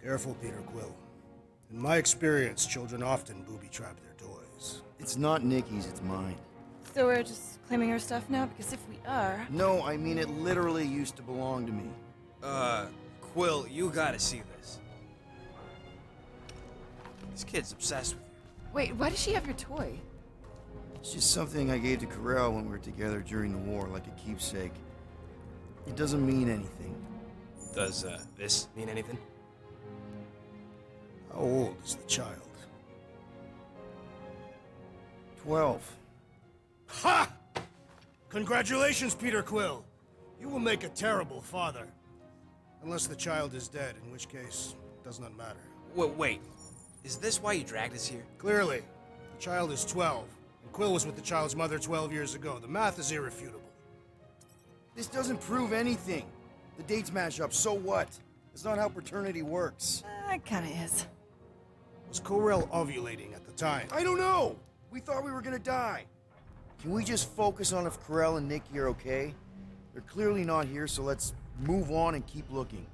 Careful, Peter Quill. In my experience, children often booby-trap their toys. It's not Nikki's, it's mine. So we're just claiming her stuff now? Because if we are... No, I mean it literally used to belong to me. Quill, you gotta see this. This kid's obsessed with you. Wait, why does she have your toy? It's just something I gave to Corral when we were together during the war, like a keepsake. It doesn't mean anything. Does, this mean anything? How old is the child? 12. Ha! Congratulations, Peter Quill. You will make a terrible father. Unless the child is dead, in which case, it does not matter. Wait. Is this why you dragged us here? Clearly, the child is 12, and Quill was with the child's mother 12 years ago. The math is irrefutable. This doesn't prove anything. The dates match up, so what? It's not how paternity works. It kinda is. Was Corell ovulating at the time? I don't know! We thought we were gonna die. Can we just focus on if Corell and Nikki are okay? They're clearly not here, so let's move on and keep looking.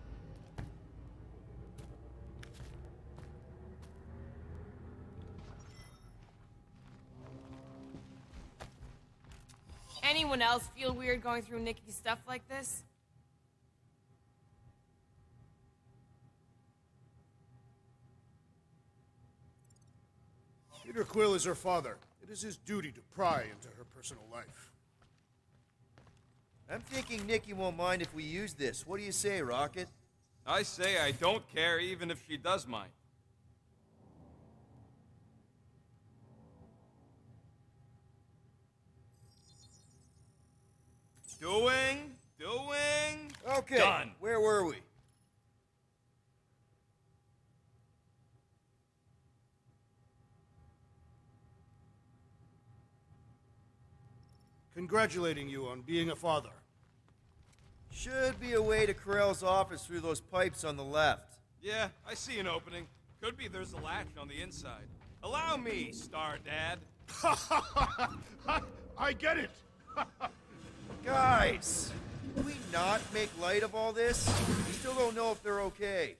Anyone else feel weird going through Nikki's stuff like this? Peter Quill is her father. It is his duty to pry into her personal life. I'm thinking Nikki won't mind if we use this. What do you say, Rocket? I say I don't care even if she does mind. Doing. Okay, Done. Where were we? Congratulating you on being a father. Should be a way to Corell's office through those pipes on the left. Yeah, I see an opening. Could be there's a latch on the inside. Allow me, Star Dad. I get it! Guys, can we not make light of all this? We still don't know if they're okay.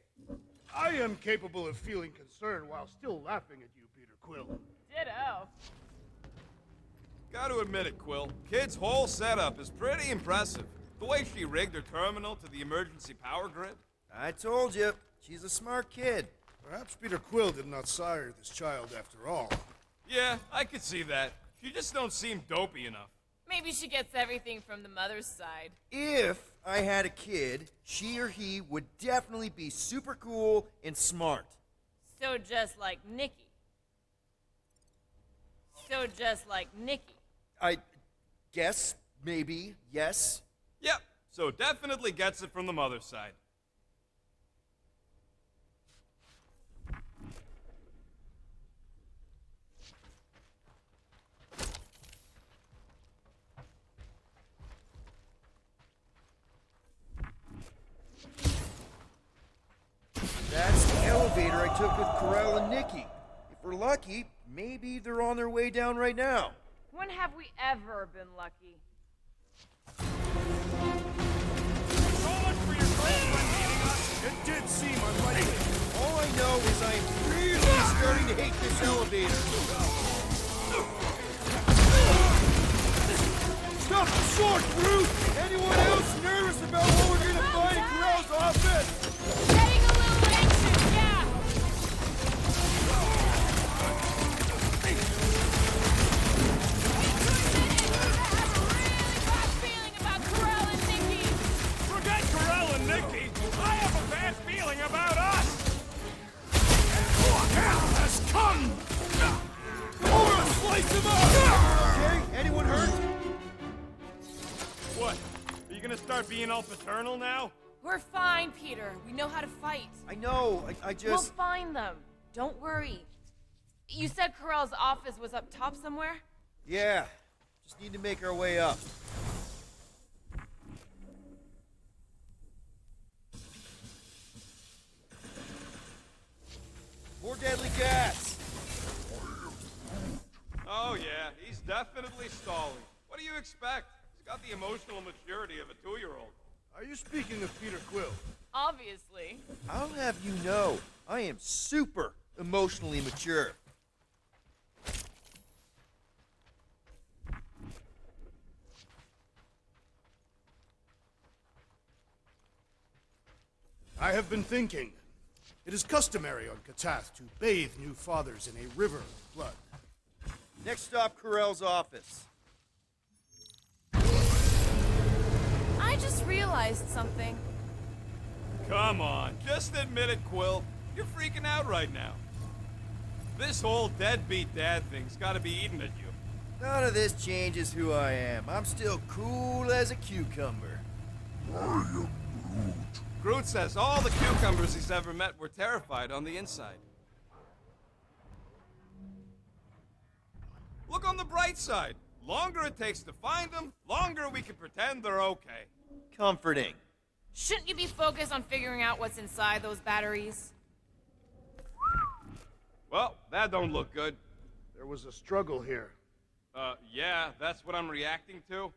I am capable of feeling concern while still laughing at you, Peter Quill. Ditto. Gotta admit it, Quill. Kid's whole setup is pretty impressive. The way she rigged her terminal to the emergency power grid. I told you, she's a smart kid. Perhaps Peter Quill did not sire this child after all. Yeah, I could see that. She just don't seem dopey enough. Maybe she gets everything from the mother's side. If I had a kid, she or he would definitely be super cool and smart. So just like Nikki. I guess, maybe, yes. Yep, so definitely gets it from the mother's side. That's the elevator I took with Corell and Nikki. If we're lucky, maybe they're on their way down right now. When have we ever been lucky? So much for your girlfriend beating us. It did seem unlikely. All I know is I am really starting to hate this elevator. Stop short, Groot! Anyone else nervous about what we're gonna find in Corell's office? Getting a little anxious, yeah! Forget Corell and Nikki. I have a bad feeling about us. Hell has come! Or slice him up! Okay, anyone hurt? What? Are you gonna start being all paternal now? We're fine, Peter. We know how to fight. I know, I We'll just... find them. Don't worry. You said Corell's office was up top somewhere? Yeah, just need to make our way up. More deadly gas! Oh yeah, he's definitely stalling. What do you expect? He's got the emotional maturity of a 2-year-old. Are you speaking of Peter Quill? Obviously. I'll have you know, I am super emotionally mature. I have been thinking. It is customary on Katath to bathe new fathers in a river of blood. Next stop, Corell's office. I just realized something. Come on, just admit it, Quill. You're freaking out right now. This whole deadbeat dad thing's gotta be eating at you. None of this changes who I am. I'm still cool as a cucumber. Groot says all the cucumbers he's ever met were terrified on the inside. Look on the bright side. Longer it takes to find them, longer we can pretend they're okay. Comforting. Shouldn't you be focused on figuring out what's inside those batteries? Well, that don't look good. There was a struggle here. Yeah, that's what I'm reacting to.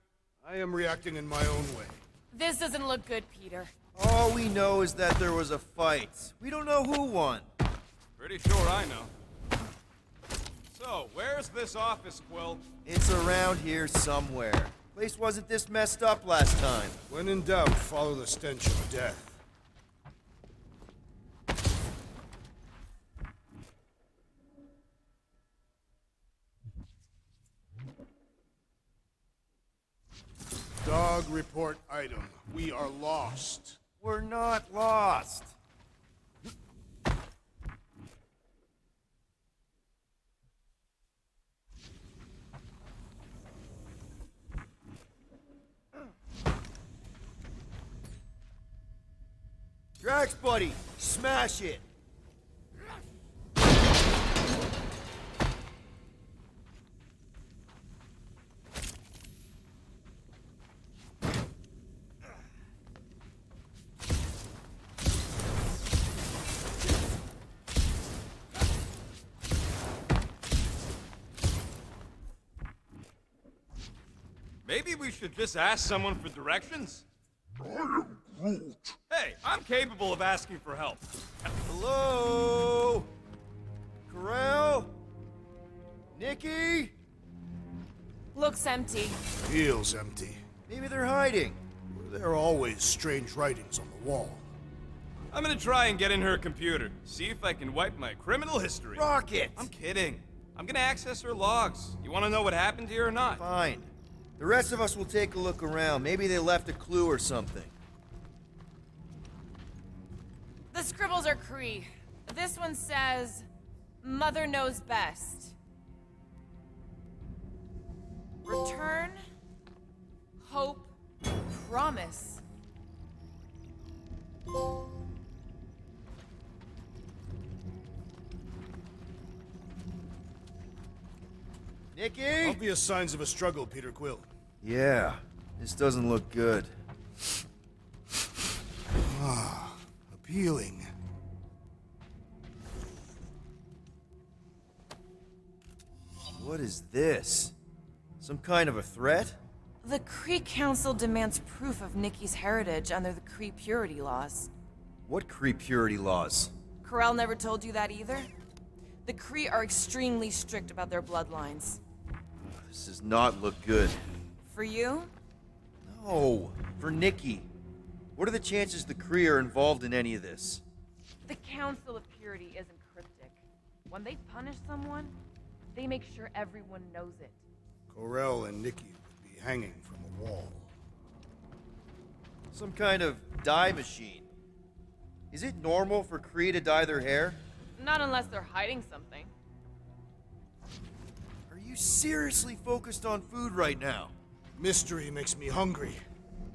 I am reacting in my own way. This doesn't look good, Peter. All we know is that there was a fight. We don't know who won. Pretty sure I know. So, where's this office, Quill? It's around here somewhere. Place wasn't this messed up last time. When in doubt, follow the stench of death. Dog report item. We are lost. We're not lost. Drax, buddy, smash it. Maybe we should just ask someone for directions? Hey, I'm capable of asking for help. Hello? Corral? Nikki? Looks empty. Feels empty. Maybe they're hiding. There are always strange writings on the wall. I'm gonna try and get in her computer, see if I can wipe my criminal history. Rocket! I'm kidding. I'm gonna access her logs. You wanna know what happened here or not? Fine. The rest of us will take a look around. Maybe they left a clue or something. The scribbles are Kree. This one says, Mother knows best. Return, hope, promise. Nikki? Obvious signs of a struggle, Peter Quill. Yeah, this doesn't look good. Ah, appealing. What is this? Some kind of a threat? The Kree Council demands proof of Nikki's heritage under the Kree purity laws. What Kree purity laws? Corell never told you that either? The Kree are extremely strict about their bloodlines. This does not look good. For you? No, for Nikki. What are the chances the Kree are involved in any of this? The Council of Purity isn't cryptic. When they punish someone, they make sure everyone knows it. Corell and Nikki would be hanging from a wall. Some kind of dye machine. Is it normal for Kree to dye their hair? Not unless they're hiding something. Are you seriously focused on food right now? Mystery makes me hungry.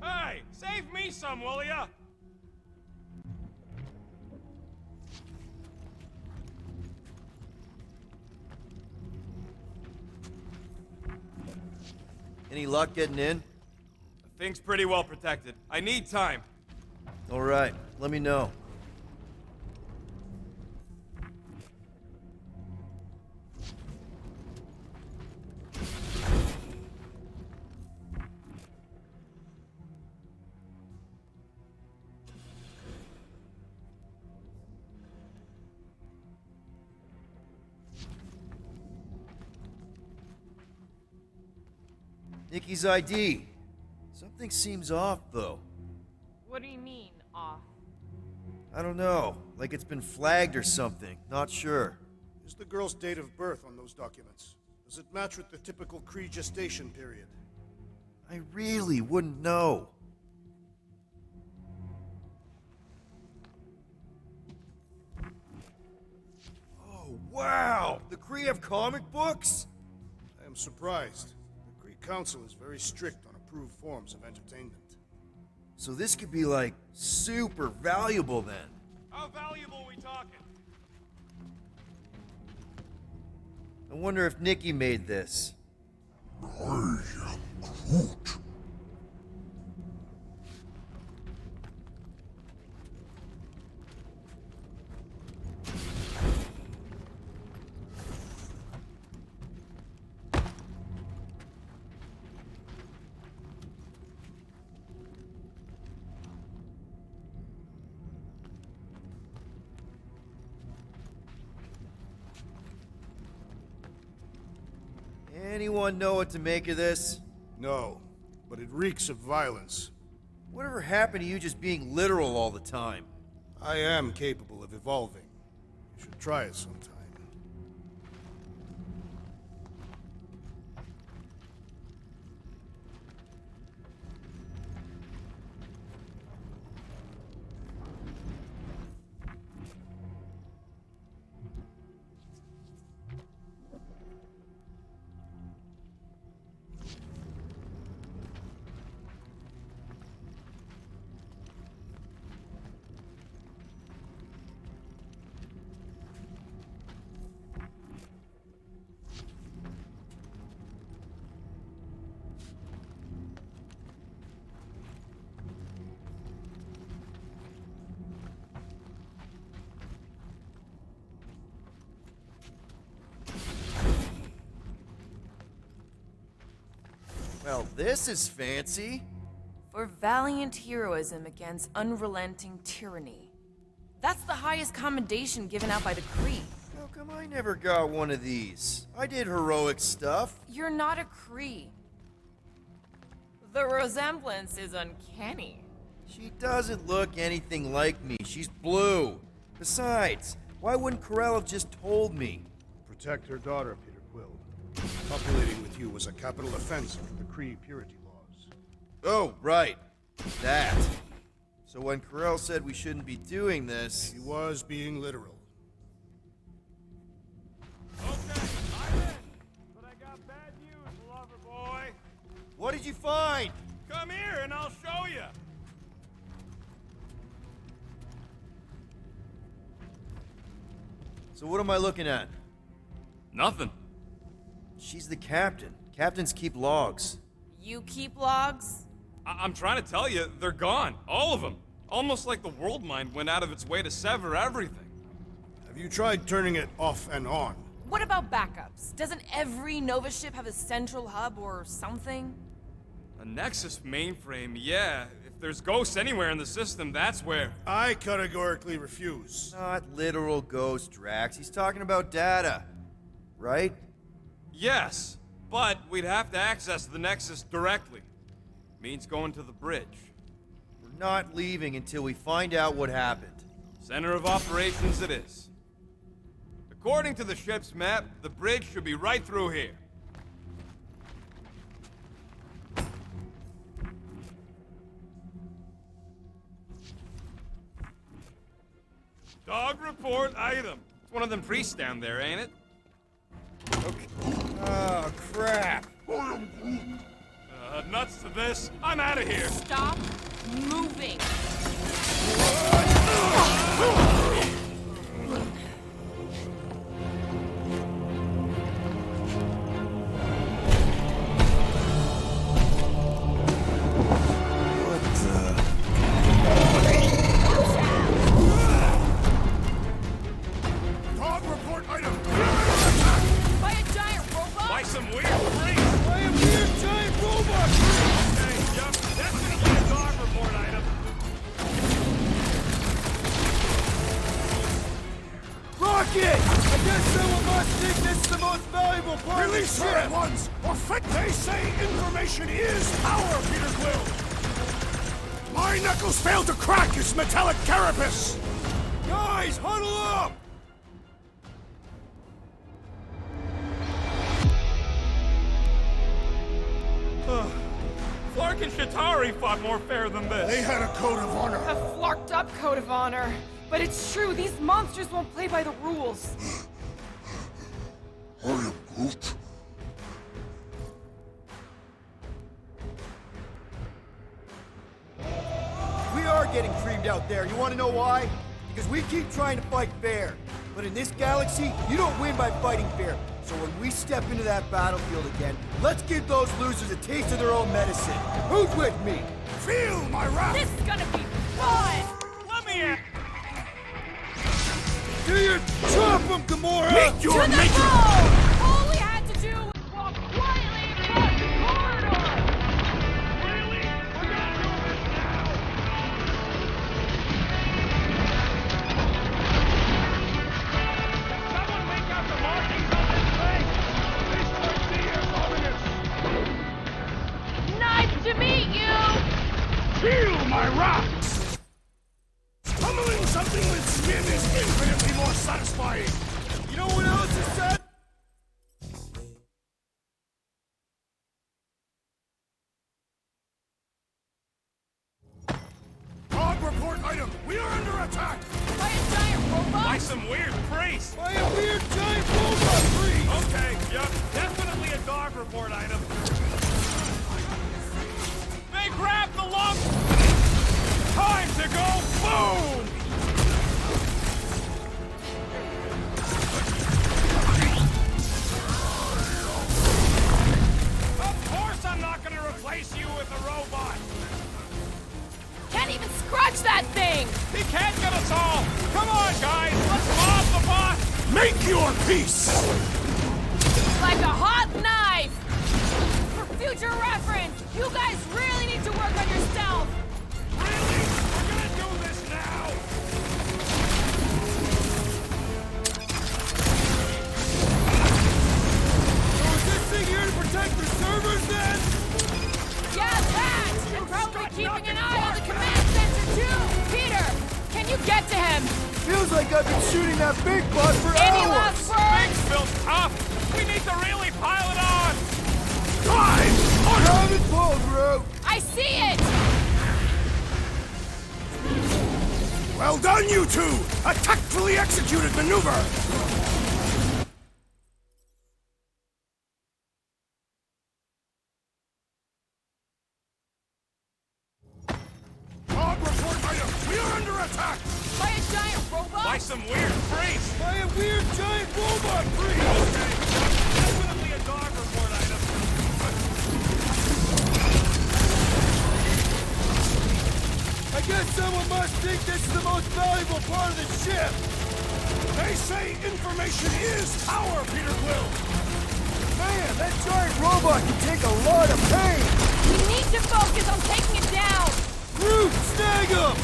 Hey, save me some, will ya? Any luck getting in? The thing's pretty well protected. I need time. All right, let me know. Nikki's ID. Something seems off, though. What do you mean, off? I don't know. Like it's been flagged or something. Not sure. Is the girl's date of birth on those documents? Does it match with the typical Kree gestation period? I really wouldn't know. Wow! The Kree have comic books? I am surprised. The Kree Council is very strict on approved forms of entertainment. So this could be, like, super valuable then. How valuable are we talking? I wonder if Nikki made this. Anyone know what to make of this? No, but it reeks of violence. Whatever happened to you just being literal all the time? I am capable of evolving. You should try it sometime. Well, this is fancy. For valiant heroism against unrelenting tyranny. That's the highest commendation given out by the Kree. How come I never got one of these? I did heroic stuff. You're not a Kree. The resemblance is uncanny. She doesn't look anything like me. She's blue. Besides, why wouldn't Karel have just told me? Protect her daughter, Peter Quill. Populating with you was a capital offense under the Kree purity laws. Oh, right. That. So when Karel said we shouldn't be doing this... He was being literal. Okay, I'm in. But I got bad news, lover boy. What did you find? Come here and I'll show you. So what am I looking at? Nothing. She's the captain. Captains keep logs. You keep logs? I'm trying to tell you, they're gone. All of them. Almost like the world mind went out of its way to sever everything. Have you tried turning it off and on? What about backups? Doesn't every Nova ship have a central hub or something? A Nexus mainframe, yeah. If there's ghosts anywhere in the system, that's where. I categorically refuse. Not literal ghost, Drax. He's talking about data. Right? Yes, but we'd have to access the Nexus directly. Means going to the bridge. We're not leaving until we find out what happened. Center of operations it is. According to the ship's map, the bridge should be right through here. Dog report item. It's one of them priests down there, ain't it? Okay. Oh, crap. Nuts to this. I'm out of here. Stop moving. Dog report item! By a giant robot? By some weird freak. By a weird giant robot! Hey, yup, that's gonna be a dog report item. Rocket! I guess someone must think this is the most valuable part Release of the her ship! at once, or fit! They say information is power, Peter Quill! My knuckles failed to crack his metallic carapace! Guys, huddle up! Clark and Shatari fought more fair than this. They had a code of honor. A flarked up code of honor. But it's true, these monsters won't play by the rules. I am Groot. We are getting creamed out there. You want to know why? Because we keep trying to fight fair. But in this galaxy, you don't win by fighting fair. So when we step into that battlefield again, let's give those losers a taste of their own medicine. Who's with me? Feel my wrath! This is gonna be fun! Let me in! Do you chop them, Gamora? Meet your To the maker! goal! All we had to do was walk quietly across the corridor! Really? We're gonna do this now! Someone make out the markings on this thing! This should be as ominous! Nice to meet you! Feel my wrath! Pummeling something with skin is infinitely more satisfying! You know what else is said? Log report item! We are under attack! By a giant robot? By some weird priest! By a weird giant robot freak! Okay, yep, definitely a dog report item. They grabbed the lump! Time to go boom! Of course I'm not gonna replace you with a robot! Can't even scratch that thing! He can't get us all! Come on, guys, let's mob the boss! Make your peace! Like a hot knife! For future reference, you guys really need to work on your stealth! Really? We're gonna do this now! So is this thing here to protect the servers then? Yeah, that! And probably keeping an eye on the command center too! Peter, can you get to him? Feels like I've been shooting that big bot for Any hours. last words? Feels tough! We need to really pile it on! Time! Have it pulled, Groot. I see it! Well done, you two! A tactfully executed maneuver! Log report item! We are under attack! By a giant robot? By some weird priest! By a weird giant robot freak. Okay, definitely a dog report item. I guess someone must think this is the most valuable part of the ship. They say information is power, Peter Quill! Man, that giant robot can take a lot of pain. We need to focus on taking it down! Groot, snag him!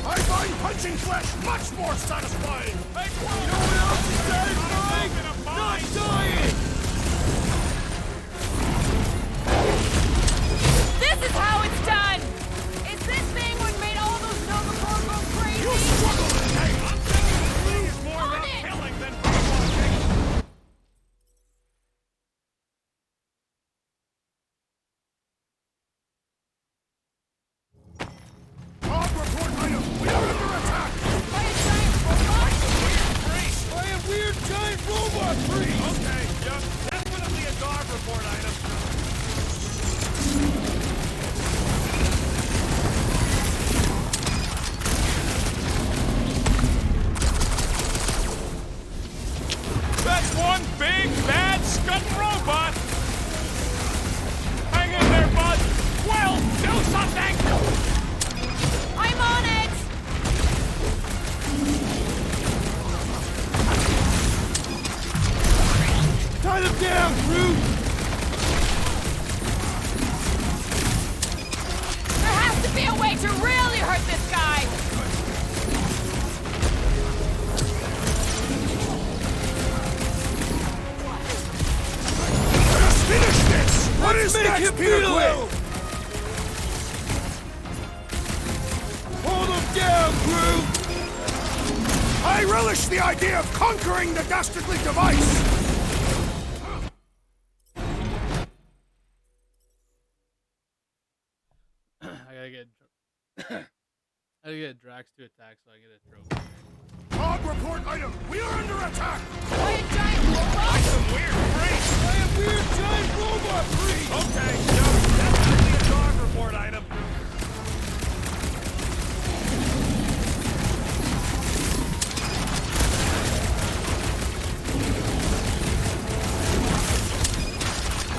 I find punching flesh much more satisfying! Hey, You know what else is satisfying? Not dying! This is how it's done! Is this thing what made all those Nova Corps go crazy? You struggle to hang! I'm telling you, is more On about it! killing than brainwashing. Log report item! We are under attack! By a giant robot? Priest! By a weird giant robot freak. Okay, yep, definitely a dog report item. That's one big, bad, scudding robot! Hang in there, bud! Will, do something! I'm on it! Tie them down, Groot. There has to be a way to really hurt this guy! Let's finish this! What is Make next, him Peter feel Quill? it. Hold him down, Groot. I relish the idea of conquering the dastardly device! I gotta get Drax to attack so I get a trophy. Log report item! We are under attack! By a giant robot? By some weird freak! By a weird giant robot freak! Okay, no, definitely a dog report item.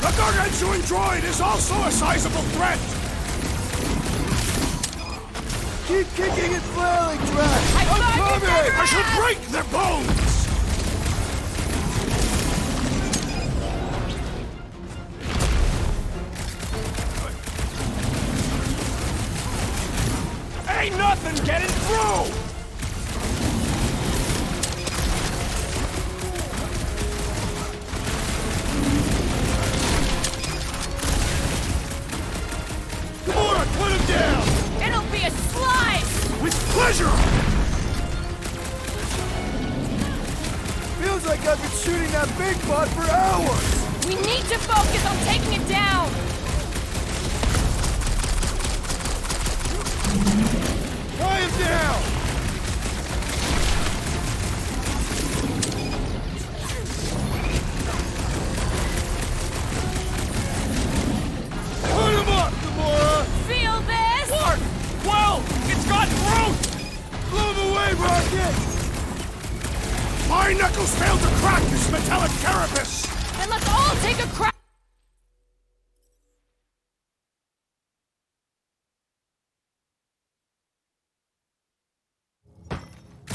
The gargantuan droid is also a sizable threat! Keep kicking and flailing, Drax! I'm coming! I shall break their bones! Ain't nothing getting through! Gamora, put him down! It'll be a slice! With pleasure! Feels like I've been shooting that big bot for hours! We need to focus on taking it down! Tie him down! Put him up, Gamora! Feel this? What? Well, it's got through! Blow him away, Rocket! My knuckles failed to crack this metallic carapace! Then let's all take a crack!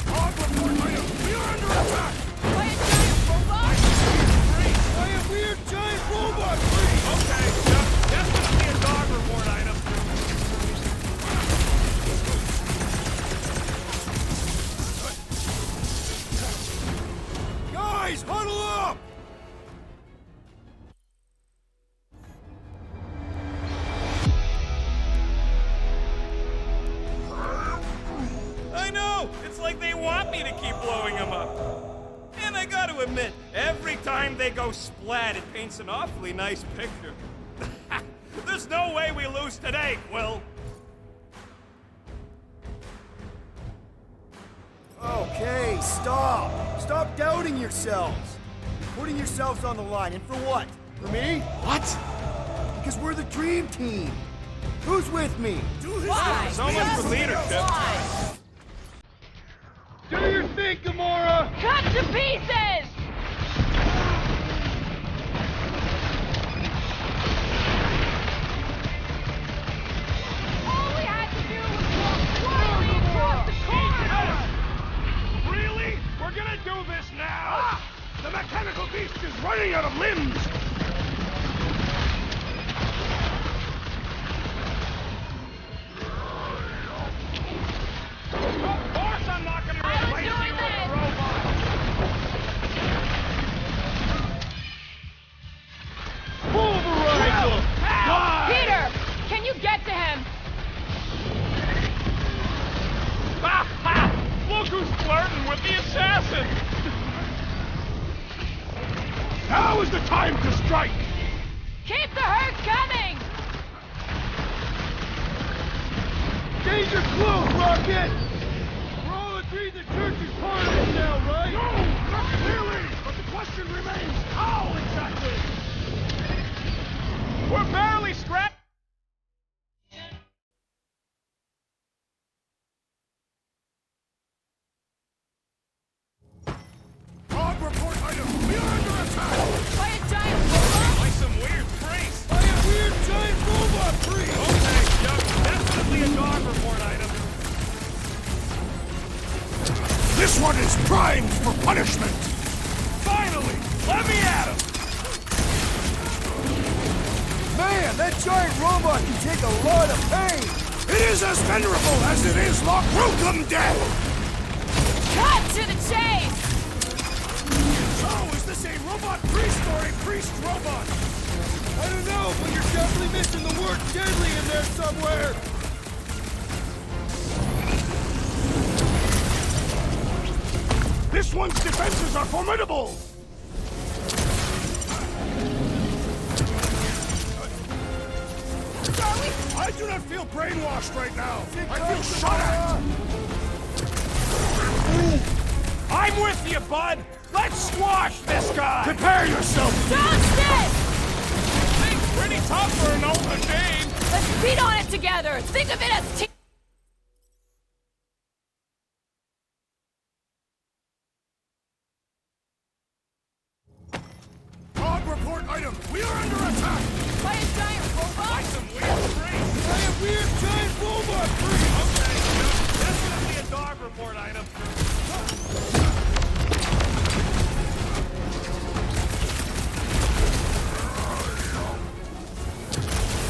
Dog report item! We are under attack! By a giant robot? By a weird giant robot freak! Okay, no, definitely a dog report item. Guys, huddle up! I know! It's like they want me to keep blowing them up. And I gotta admit, every time they go splat, it paints an awfully nice picture. There's no way we lose today, Quill. Okay, stop! Stop doubting yourselves! You're putting yourselves on the line, and for what? For me? What? Because we're the dream team! Who's with me? Why? So much for leadership. Why? Do your thing, Gamora! Cut to pieces! All we had to do was walk quietly across the corridor! Really? We're gonna do this now? The mechanical beast is running out of limbs! Of course I'm not gonna replace you with a robot! Pulverize him! Peter, can you get to him? Ha ha! Look who's flirting with the assassin! Now is the time to strike! Keep the herd coming! Change your clothes, Rocket! We're all agreed the church is part of it now, right? No, not clearly! But the question remains, how exactly? We're barely scratched. Dog report item! We are under attack! By a giant robot? By some weird freaks. By a weird giant robot freak! Okay, yep, definitely a dog report item. This one is primed for punishment! Finally! Let me at him! Man, that giant robot can take a lot of pain! It is as venerable as it is welcome death! Cut to the chase! So, is this a robot priest or a priest robot? I don't know, but you're definitely missing the word deadly in there somewhere! This one's defenses are formidable! I do not feel brainwashed right now! I feel shot at! I'm with you, bud! Let's squash this guy! Prepare yourself! Johnston! Thing's pretty tough for an old machine! Let's beat on it together! Think of it as team. Log report item! We are under attack! By a giant robot? By some weird freaks! By a weird giant robot freak! Okay, yeah, definitely a dog report item.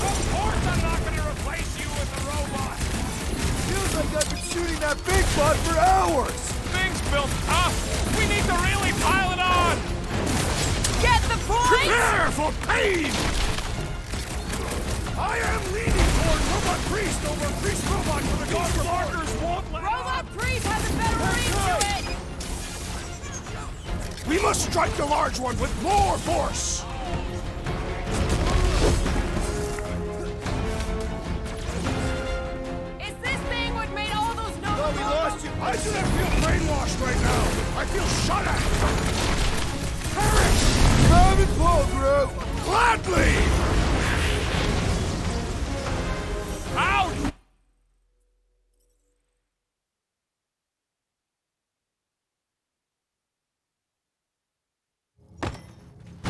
Of course I'm not gonna replace you with a robot! Feels like I've been shooting that big bot for hours! Thing's built tough! We need to really pile it on! Get the point? Prepare for pain! I am leaning toward Robot Priest over Priest Robot for the dog report! Markers won't let Robot Priest has a better read to it! We must strike the large one with more force! Is this thing what made all those Oh, we Nova lost you! I do not feel brainwashed right now! I feel shot at! Perish! Grab and pull, Groot! Gladly! Ouch!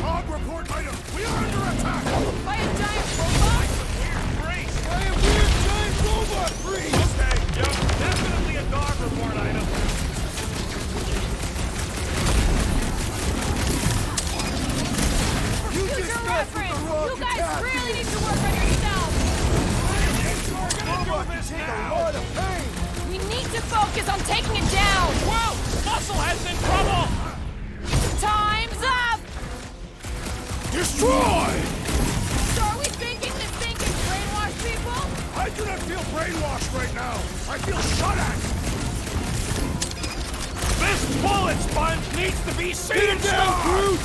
Log report item! We are under attack! by a giant robot? Weird freaks! By a weird giant robot freak! Okay, yep, definitely a dog report item. You Future just got from reference! the wrong You guys capacity. really need to work on yourselves! Robot can take a lot of pain! We need to focus on taking it down! Whoa! Musclehead's in trouble! Time's up! Destroy! So are we thinking this thing can brainwash people? I do not feel brainwashed right now! I feel shot at! This bullet sponge needs to be seen! Beat it down, Groot!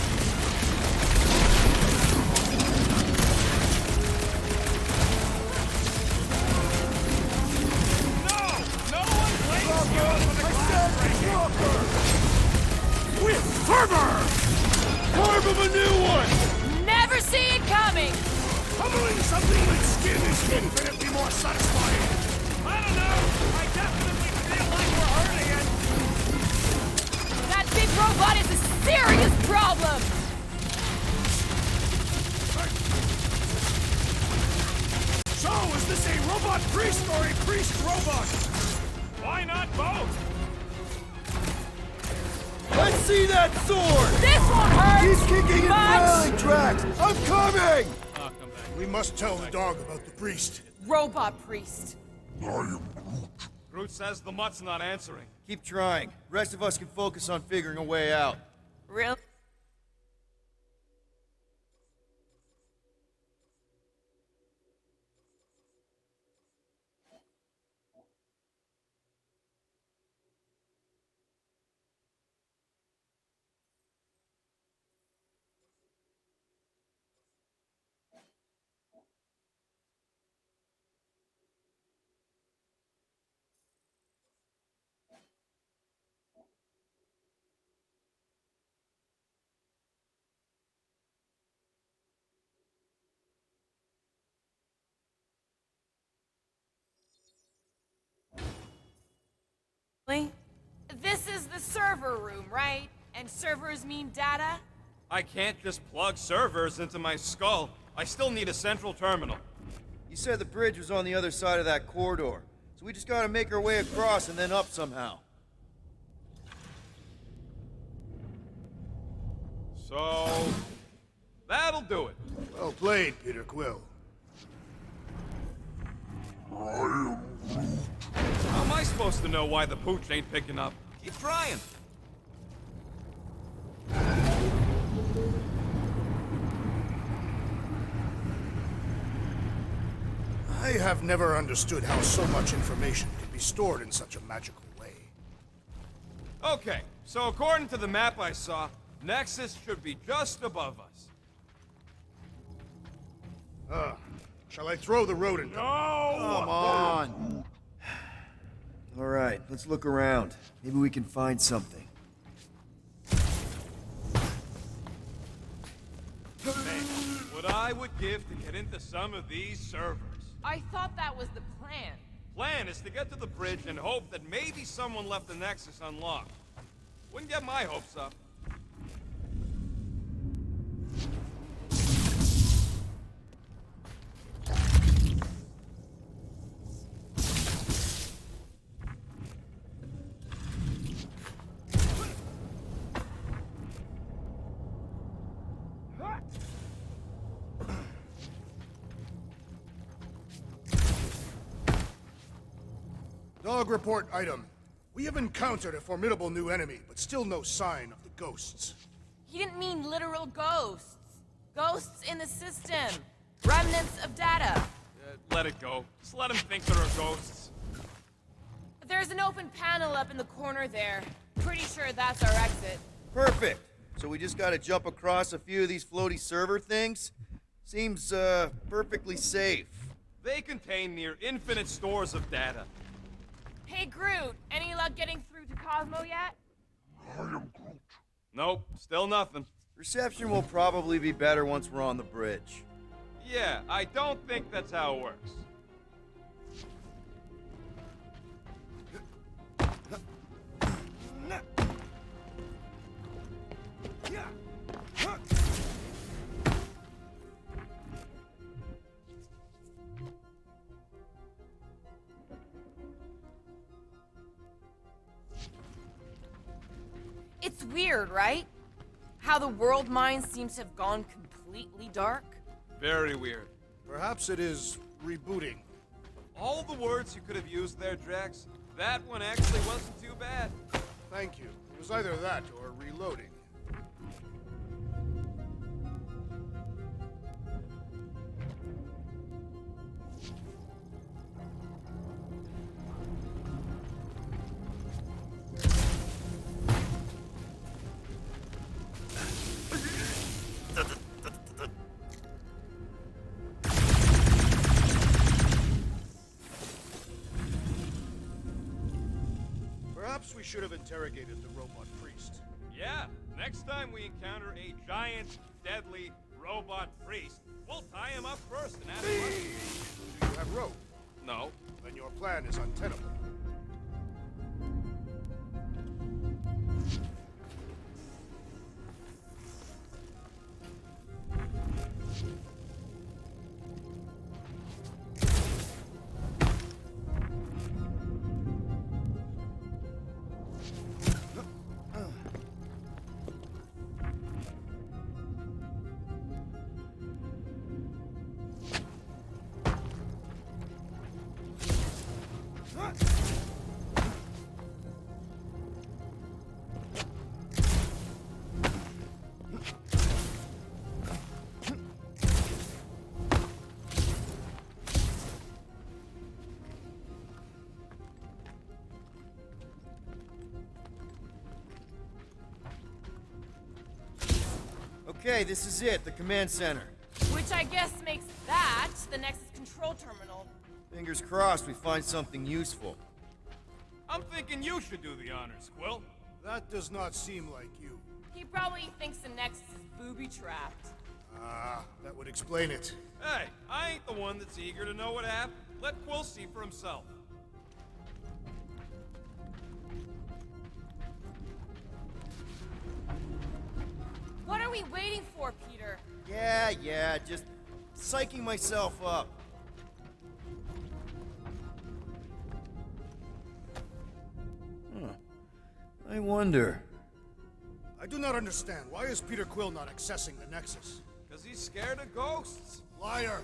No one blames you for the glass breaking! With fervor! Carve of a new one! Never see it coming! Pummeling something with skin is infinitely more satisfying! I don't know! I definitely feel like we're hurting it! That big robot is a serious problem! So, is this a robot priest or a priest robot? Why not both? Let's see that sword! This one hurts! He's kicking in much. railing tracks! I'm coming! I'll come back. We must tell the dog about the priest. Robot Priest. Groot says the mutt's not answering. Keep trying. Rest of us can focus on figuring a way out. Really? This is the server room, right? And servers mean data? I can't just plug servers into my skull. I still need a central terminal. You said the bridge was on the other side of that corridor, so we just gotta make our way across and then up somehow. So... that'll do it. Well played, Peter Quill. How am I supposed to know why the pooch ain't picking up? Keep trying. I have never understood how so much information can be stored in such a magical way. Okay, so according to the map I saw, Nexus should be just above us. Shall I throw the rodent? No! Come on! Alright, let's look around. Maybe we can find something. I would give to get into some of these servers. I thought that was the plan. Plan is to get to the bridge and hope that maybe someone left the Nexus unlocked. Wouldn't get my hopes up. Dog report item. We have encountered a formidable new enemy, but still no sign of the ghosts. He didn't mean literal ghosts. Ghosts in the system. Remnants of data. Let it go. Just let him think there are ghosts. There's an open panel up in the corner there. Pretty sure that's our exit. Perfect. So we just gotta jump across a few of these floaty server things? Seems, perfectly safe. They contain near infinite stores of data. Hey, Groot, any luck getting through to Cosmo yet? Nope, still nothing. Reception will probably be better once we're on the bridge. Yeah, I don't think that's how it works. It's weird, right? How the world mind seems to have gone completely dark. Very weird. Perhaps it is rebooting. All the words you could have used there, Drax, that one actually wasn't too bad. Thank you. It was either that or reloading. Perhaps we should have interrogated the robot priest. Yeah, next time we encounter a giant, deadly robot priest, we'll tie him up first and ask questions. Do you have rope? No. Then your plan is untenable. Okay, this is it, the command center. Which I guess makes that the Nexus control terminal. Fingers crossed we find something useful. I'm thinking you should do the honors, Quill. That does not seem like you. He probably thinks the Nexus is booby-trapped. Ah, that would explain it. Hey, I ain't the one that's eager to know what happened. Let Quill see for himself. What are we waiting for, Peter? Yeah, just psyching myself up. Huh. I wonder. I do not understand. Why is Peter Quill not accessing the Nexus? Because he's scared of ghosts. Liar!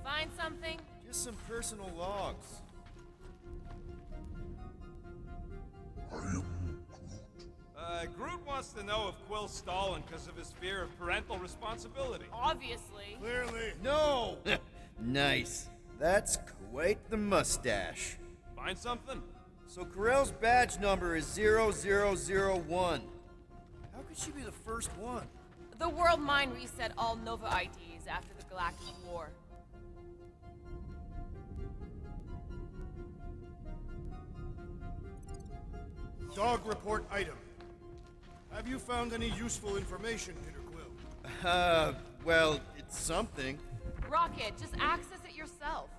Find something? Just some personal logs. Groot wants to know if Quill's stalling because of his fear of parental responsibility. Obviously. Clearly. No! Nice. That's quite the mustache. Find something? So Corell's badge number is 0001. How could she be the first one? The world mind reset all Nova IDs after the Galactic War. Dog report item. Have you found any useful information, Peter Quill? Well, it's something. Rocket, just access it yourself.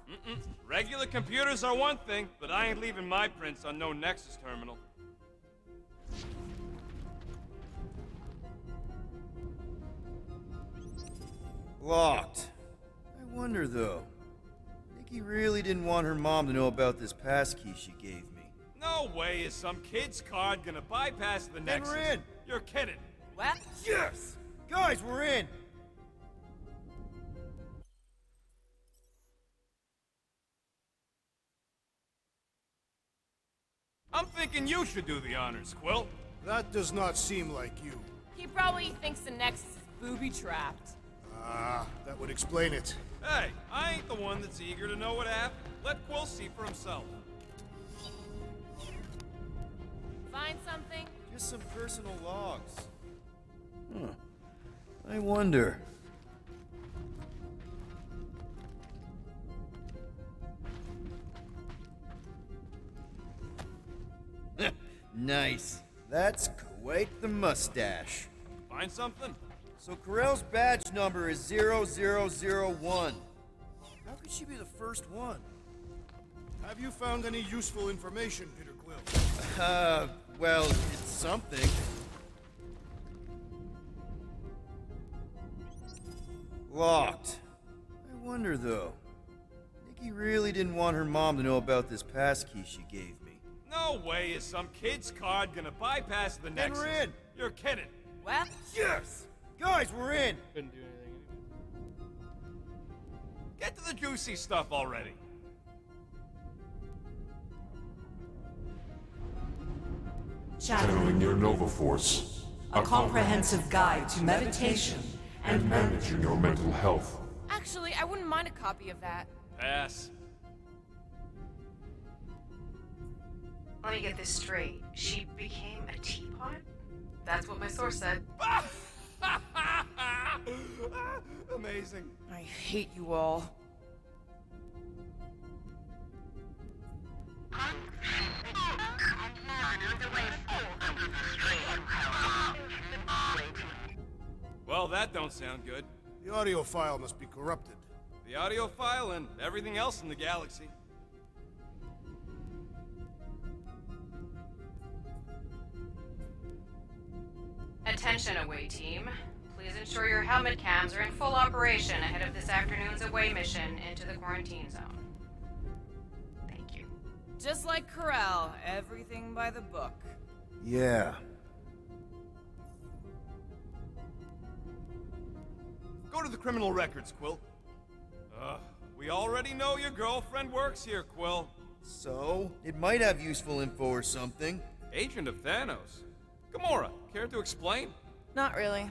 Regular computers are one thing, but I ain't leaving my prints on no Nexus terminal. Locked. I wonder, though. Nikki really didn't want her mom to know about this passkey she gave me. No way is some kid's card gonna bypass the Nexus. we're in. You're kidding. What? Yes! Guys, we're in! I'm thinking you should do the honors, Quill. That does not seem like you. He probably thinks the Nexus is booby-trapped. Ah, that would explain it. Hey, I ain't the one that's eager to know what happened. Let Quill see for himself. Find something? Just some personal logs. Huh. I wonder. Nice. That's quite the mustache. Find something? So Corell's badge number is 0001. How could she be the first one? Have you found any useful information, Peter Quill? Well, it's something. Locked. I wonder, though. Nikki really didn't want her mom to know about this passkey she gave me. No way is some kid's card gonna bypass the Nexus. we're in. You're kidding. What? Yes! Guys, we're in! Couldn't do anything anyway. Get to the juicy stuff already. Channeling your Nova Force. A comprehensive guide to meditation and managing your mental health. Actually, I wouldn't mind a copy of that. Pass. Let me get this straight. She became a teapot? That's what my source said. Amazing. I hate you all. Well, that don't sound good. The audio file must be corrupted. The audio file and everything else in the galaxy. Attention away team. Please ensure your helmet cams are in full operation ahead of this afternoon's away mission into the quarantine zone. Thank you. Just like Corell, everything by the book. Yeah. Go to the criminal records, Quill. We already know your girlfriend works here, Quill. So, it might have useful info or something. Agent of Thanos. Gamora, care to explain? Not really.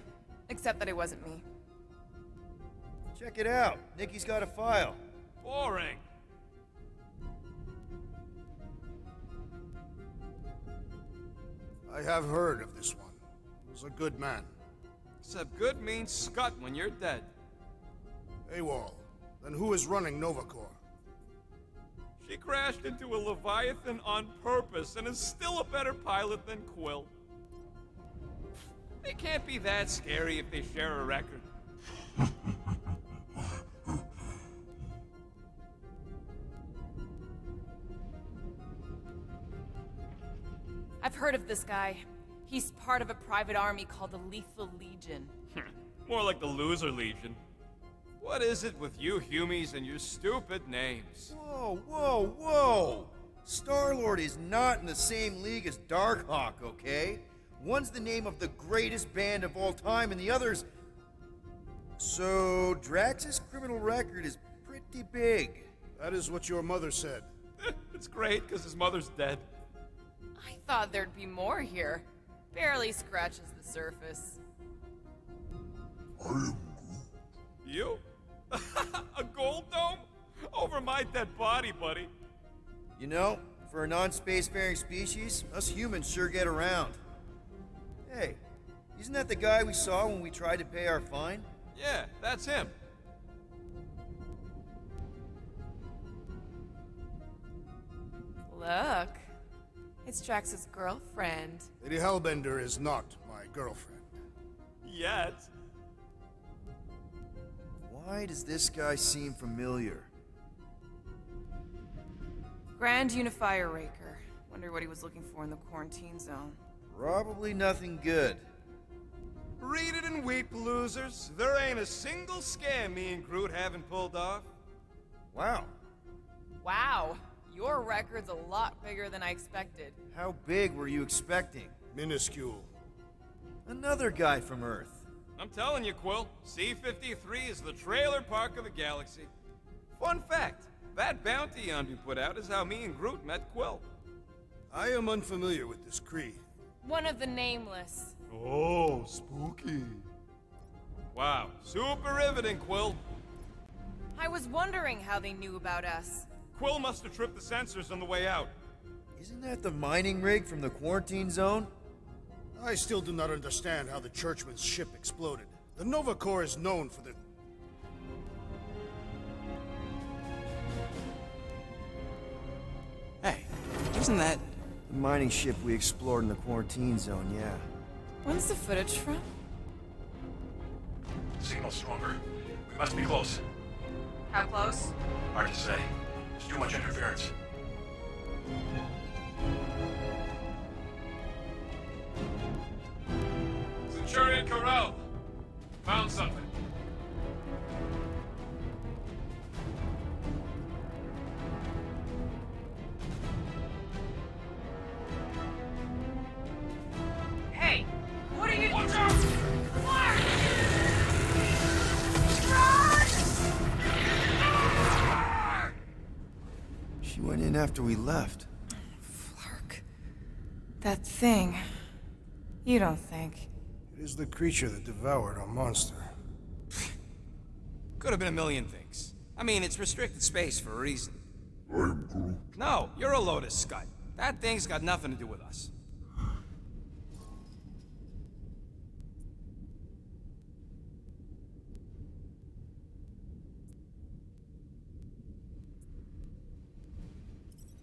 Except that it wasn't me. Check it out. Nikki's got a file. Boring. I have heard of this one. He was a good man. Except good means scut when you're dead. AWOL. Then who is running Nova Corps? She crashed into a Leviathan on purpose and is still a better pilot than Quill. They can't be that scary if they share a record. I've heard of this guy. He's part of a private army called the Lethal Legion. More like the Loser Legion. What is it with you Humies and your stupid names? Whoa, whoa, whoa! Star-Lord is not in the same league as Darkhawk, okay? One's the name of the greatest band of all time, and the other's... So, Drax's criminal record is pretty big. That is what your mother said. It's great, because his mother's dead. I thought there'd be more here. Barely scratches the surface. You? A gold dome? Over my dead body, buddy. You know, for a non-spacefaring species, us humans sure get around. Hey, isn't that the guy we saw when we tried to pay our fine? Yeah, that's him. Look. It's Drax's girlfriend. Lady Hellbender is not my girlfriend. Yet. Why does this guy seem familiar? Grand Unifier Raker. Wonder what he was looking for in the quarantine zone. Probably nothing good. Read it and weep, losers. There ain't a single scam me and Groot haven't pulled off. Wow. Wow, your record's a lot bigger than I expected. How big were you expecting? Minuscule. Another guy from Earth. I'm telling you, Quill, C-53 is the trailer park of the galaxy. Fun fact, that bounty on we put out is how me and Groot met Quill. I am unfamiliar with this Kree. One of the Nameless. Oh, spooky. Wow, super riveting, Quill. I was wondering how they knew about us. Quill must have tripped the sensors on the way out. Isn't that the mining rig from the quarantine zone? I still do not understand how the Churchman's ship exploded. The Nova Corps is known for their... Hey, isn't that... The mining ship we explored in the quarantine zone, yeah. When's the footage from? Signal's stronger. We must be close. How close? Hard to say. There's too much interference. Centurion Corral, found something. Hey, what are you... Watch out! She went in after we left. Flark. That thing. You don't think. It is the creature that devoured our monster. Could have been a million things. I mean, it's restricted space for a reason. I'm Groot. No, you're a Lotus Scud. That thing's got nothing to do with us.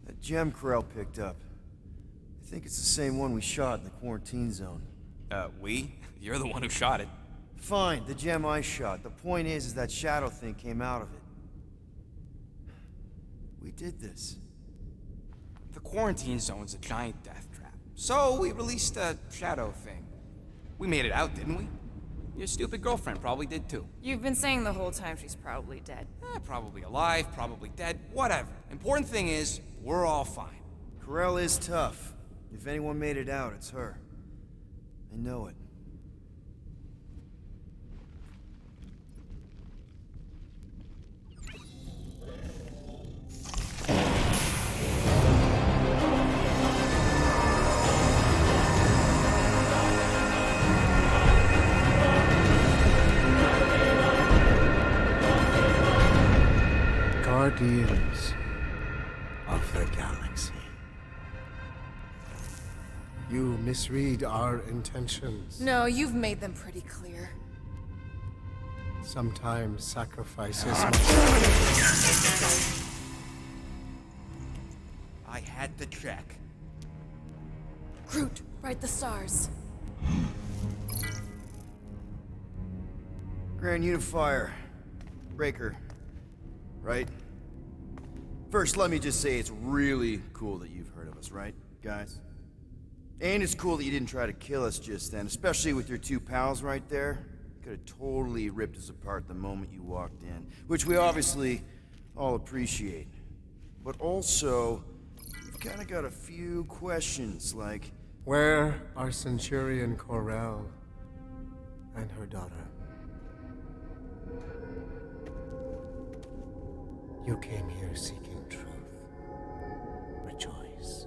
That gem Corell picked up. I think it's the same one we shot in the quarantine zone. We? You're the one who shot it. Fine, the gem I shot. The point is that shadow thing came out of it. We did this. The quarantine zone's a giant death trap. So we released a shadow thing. We made it out, didn't we? Your stupid girlfriend probably did too. You've been saying the whole time she's probably dead. Probably alive, probably dead, whatever. Important thing is, we're all fine. Corell is tough. If anyone made it out, it's her. I know it. Guardians of the Galaxy. You misread our intentions. No, you've made them pretty clear. Sometimes sacrifices I had to check. Groot, write the stars. Grand Unifier. Raker. Right? First, let me just say it's really cool that you've heard of us, right, guys? And it's cool that you didn't try to kill us just then, especially with your two pals right there. Could have totally ripped us apart the moment you walked in, which we obviously all appreciate. But also, we've kind of got a few questions, like... Where are Centurion Corell and her daughter? You came here seeking truth. Rejoice.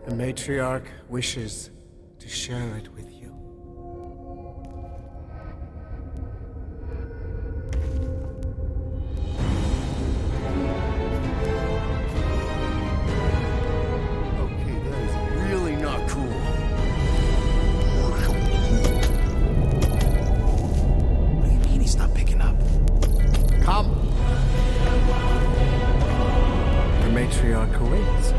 The matriarch wishes to share it with you. Okay, that is really not cool. What do you mean he's not picking up? Come! The matriarch awaits.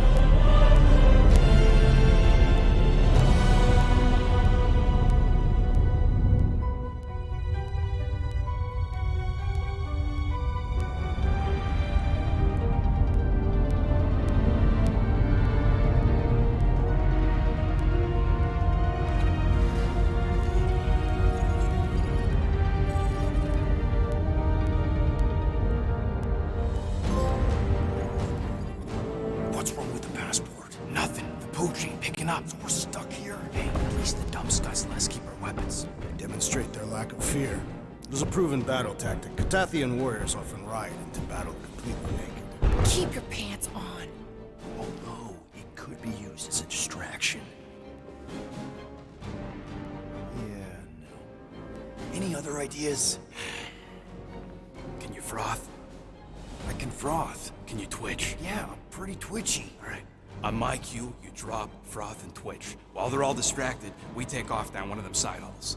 demonstrate their lack of fear. It was a proven battle tactic. Katathian warriors often ride into battle completely naked. Keep your pants on. Although it could be used as a distraction. Yeah, no. Any other ideas? Can you froth? I can froth. Can you twitch? Yeah, I'm pretty twitchy. All right. On my cue, you drop, froth, and twitch. While they're all distracted, we take off down one of them side halls.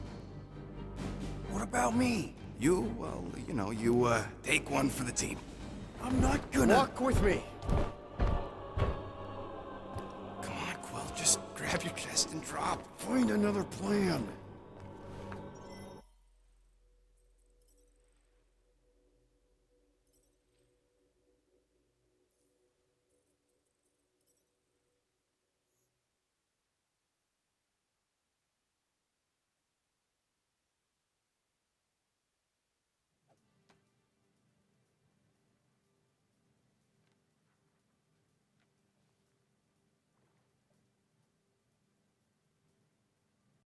What about me? You, well, you know, you, take one for the team. I'm not gonna... Walk with me. Come on, Quill, just grab your chest and drop. Find another plan.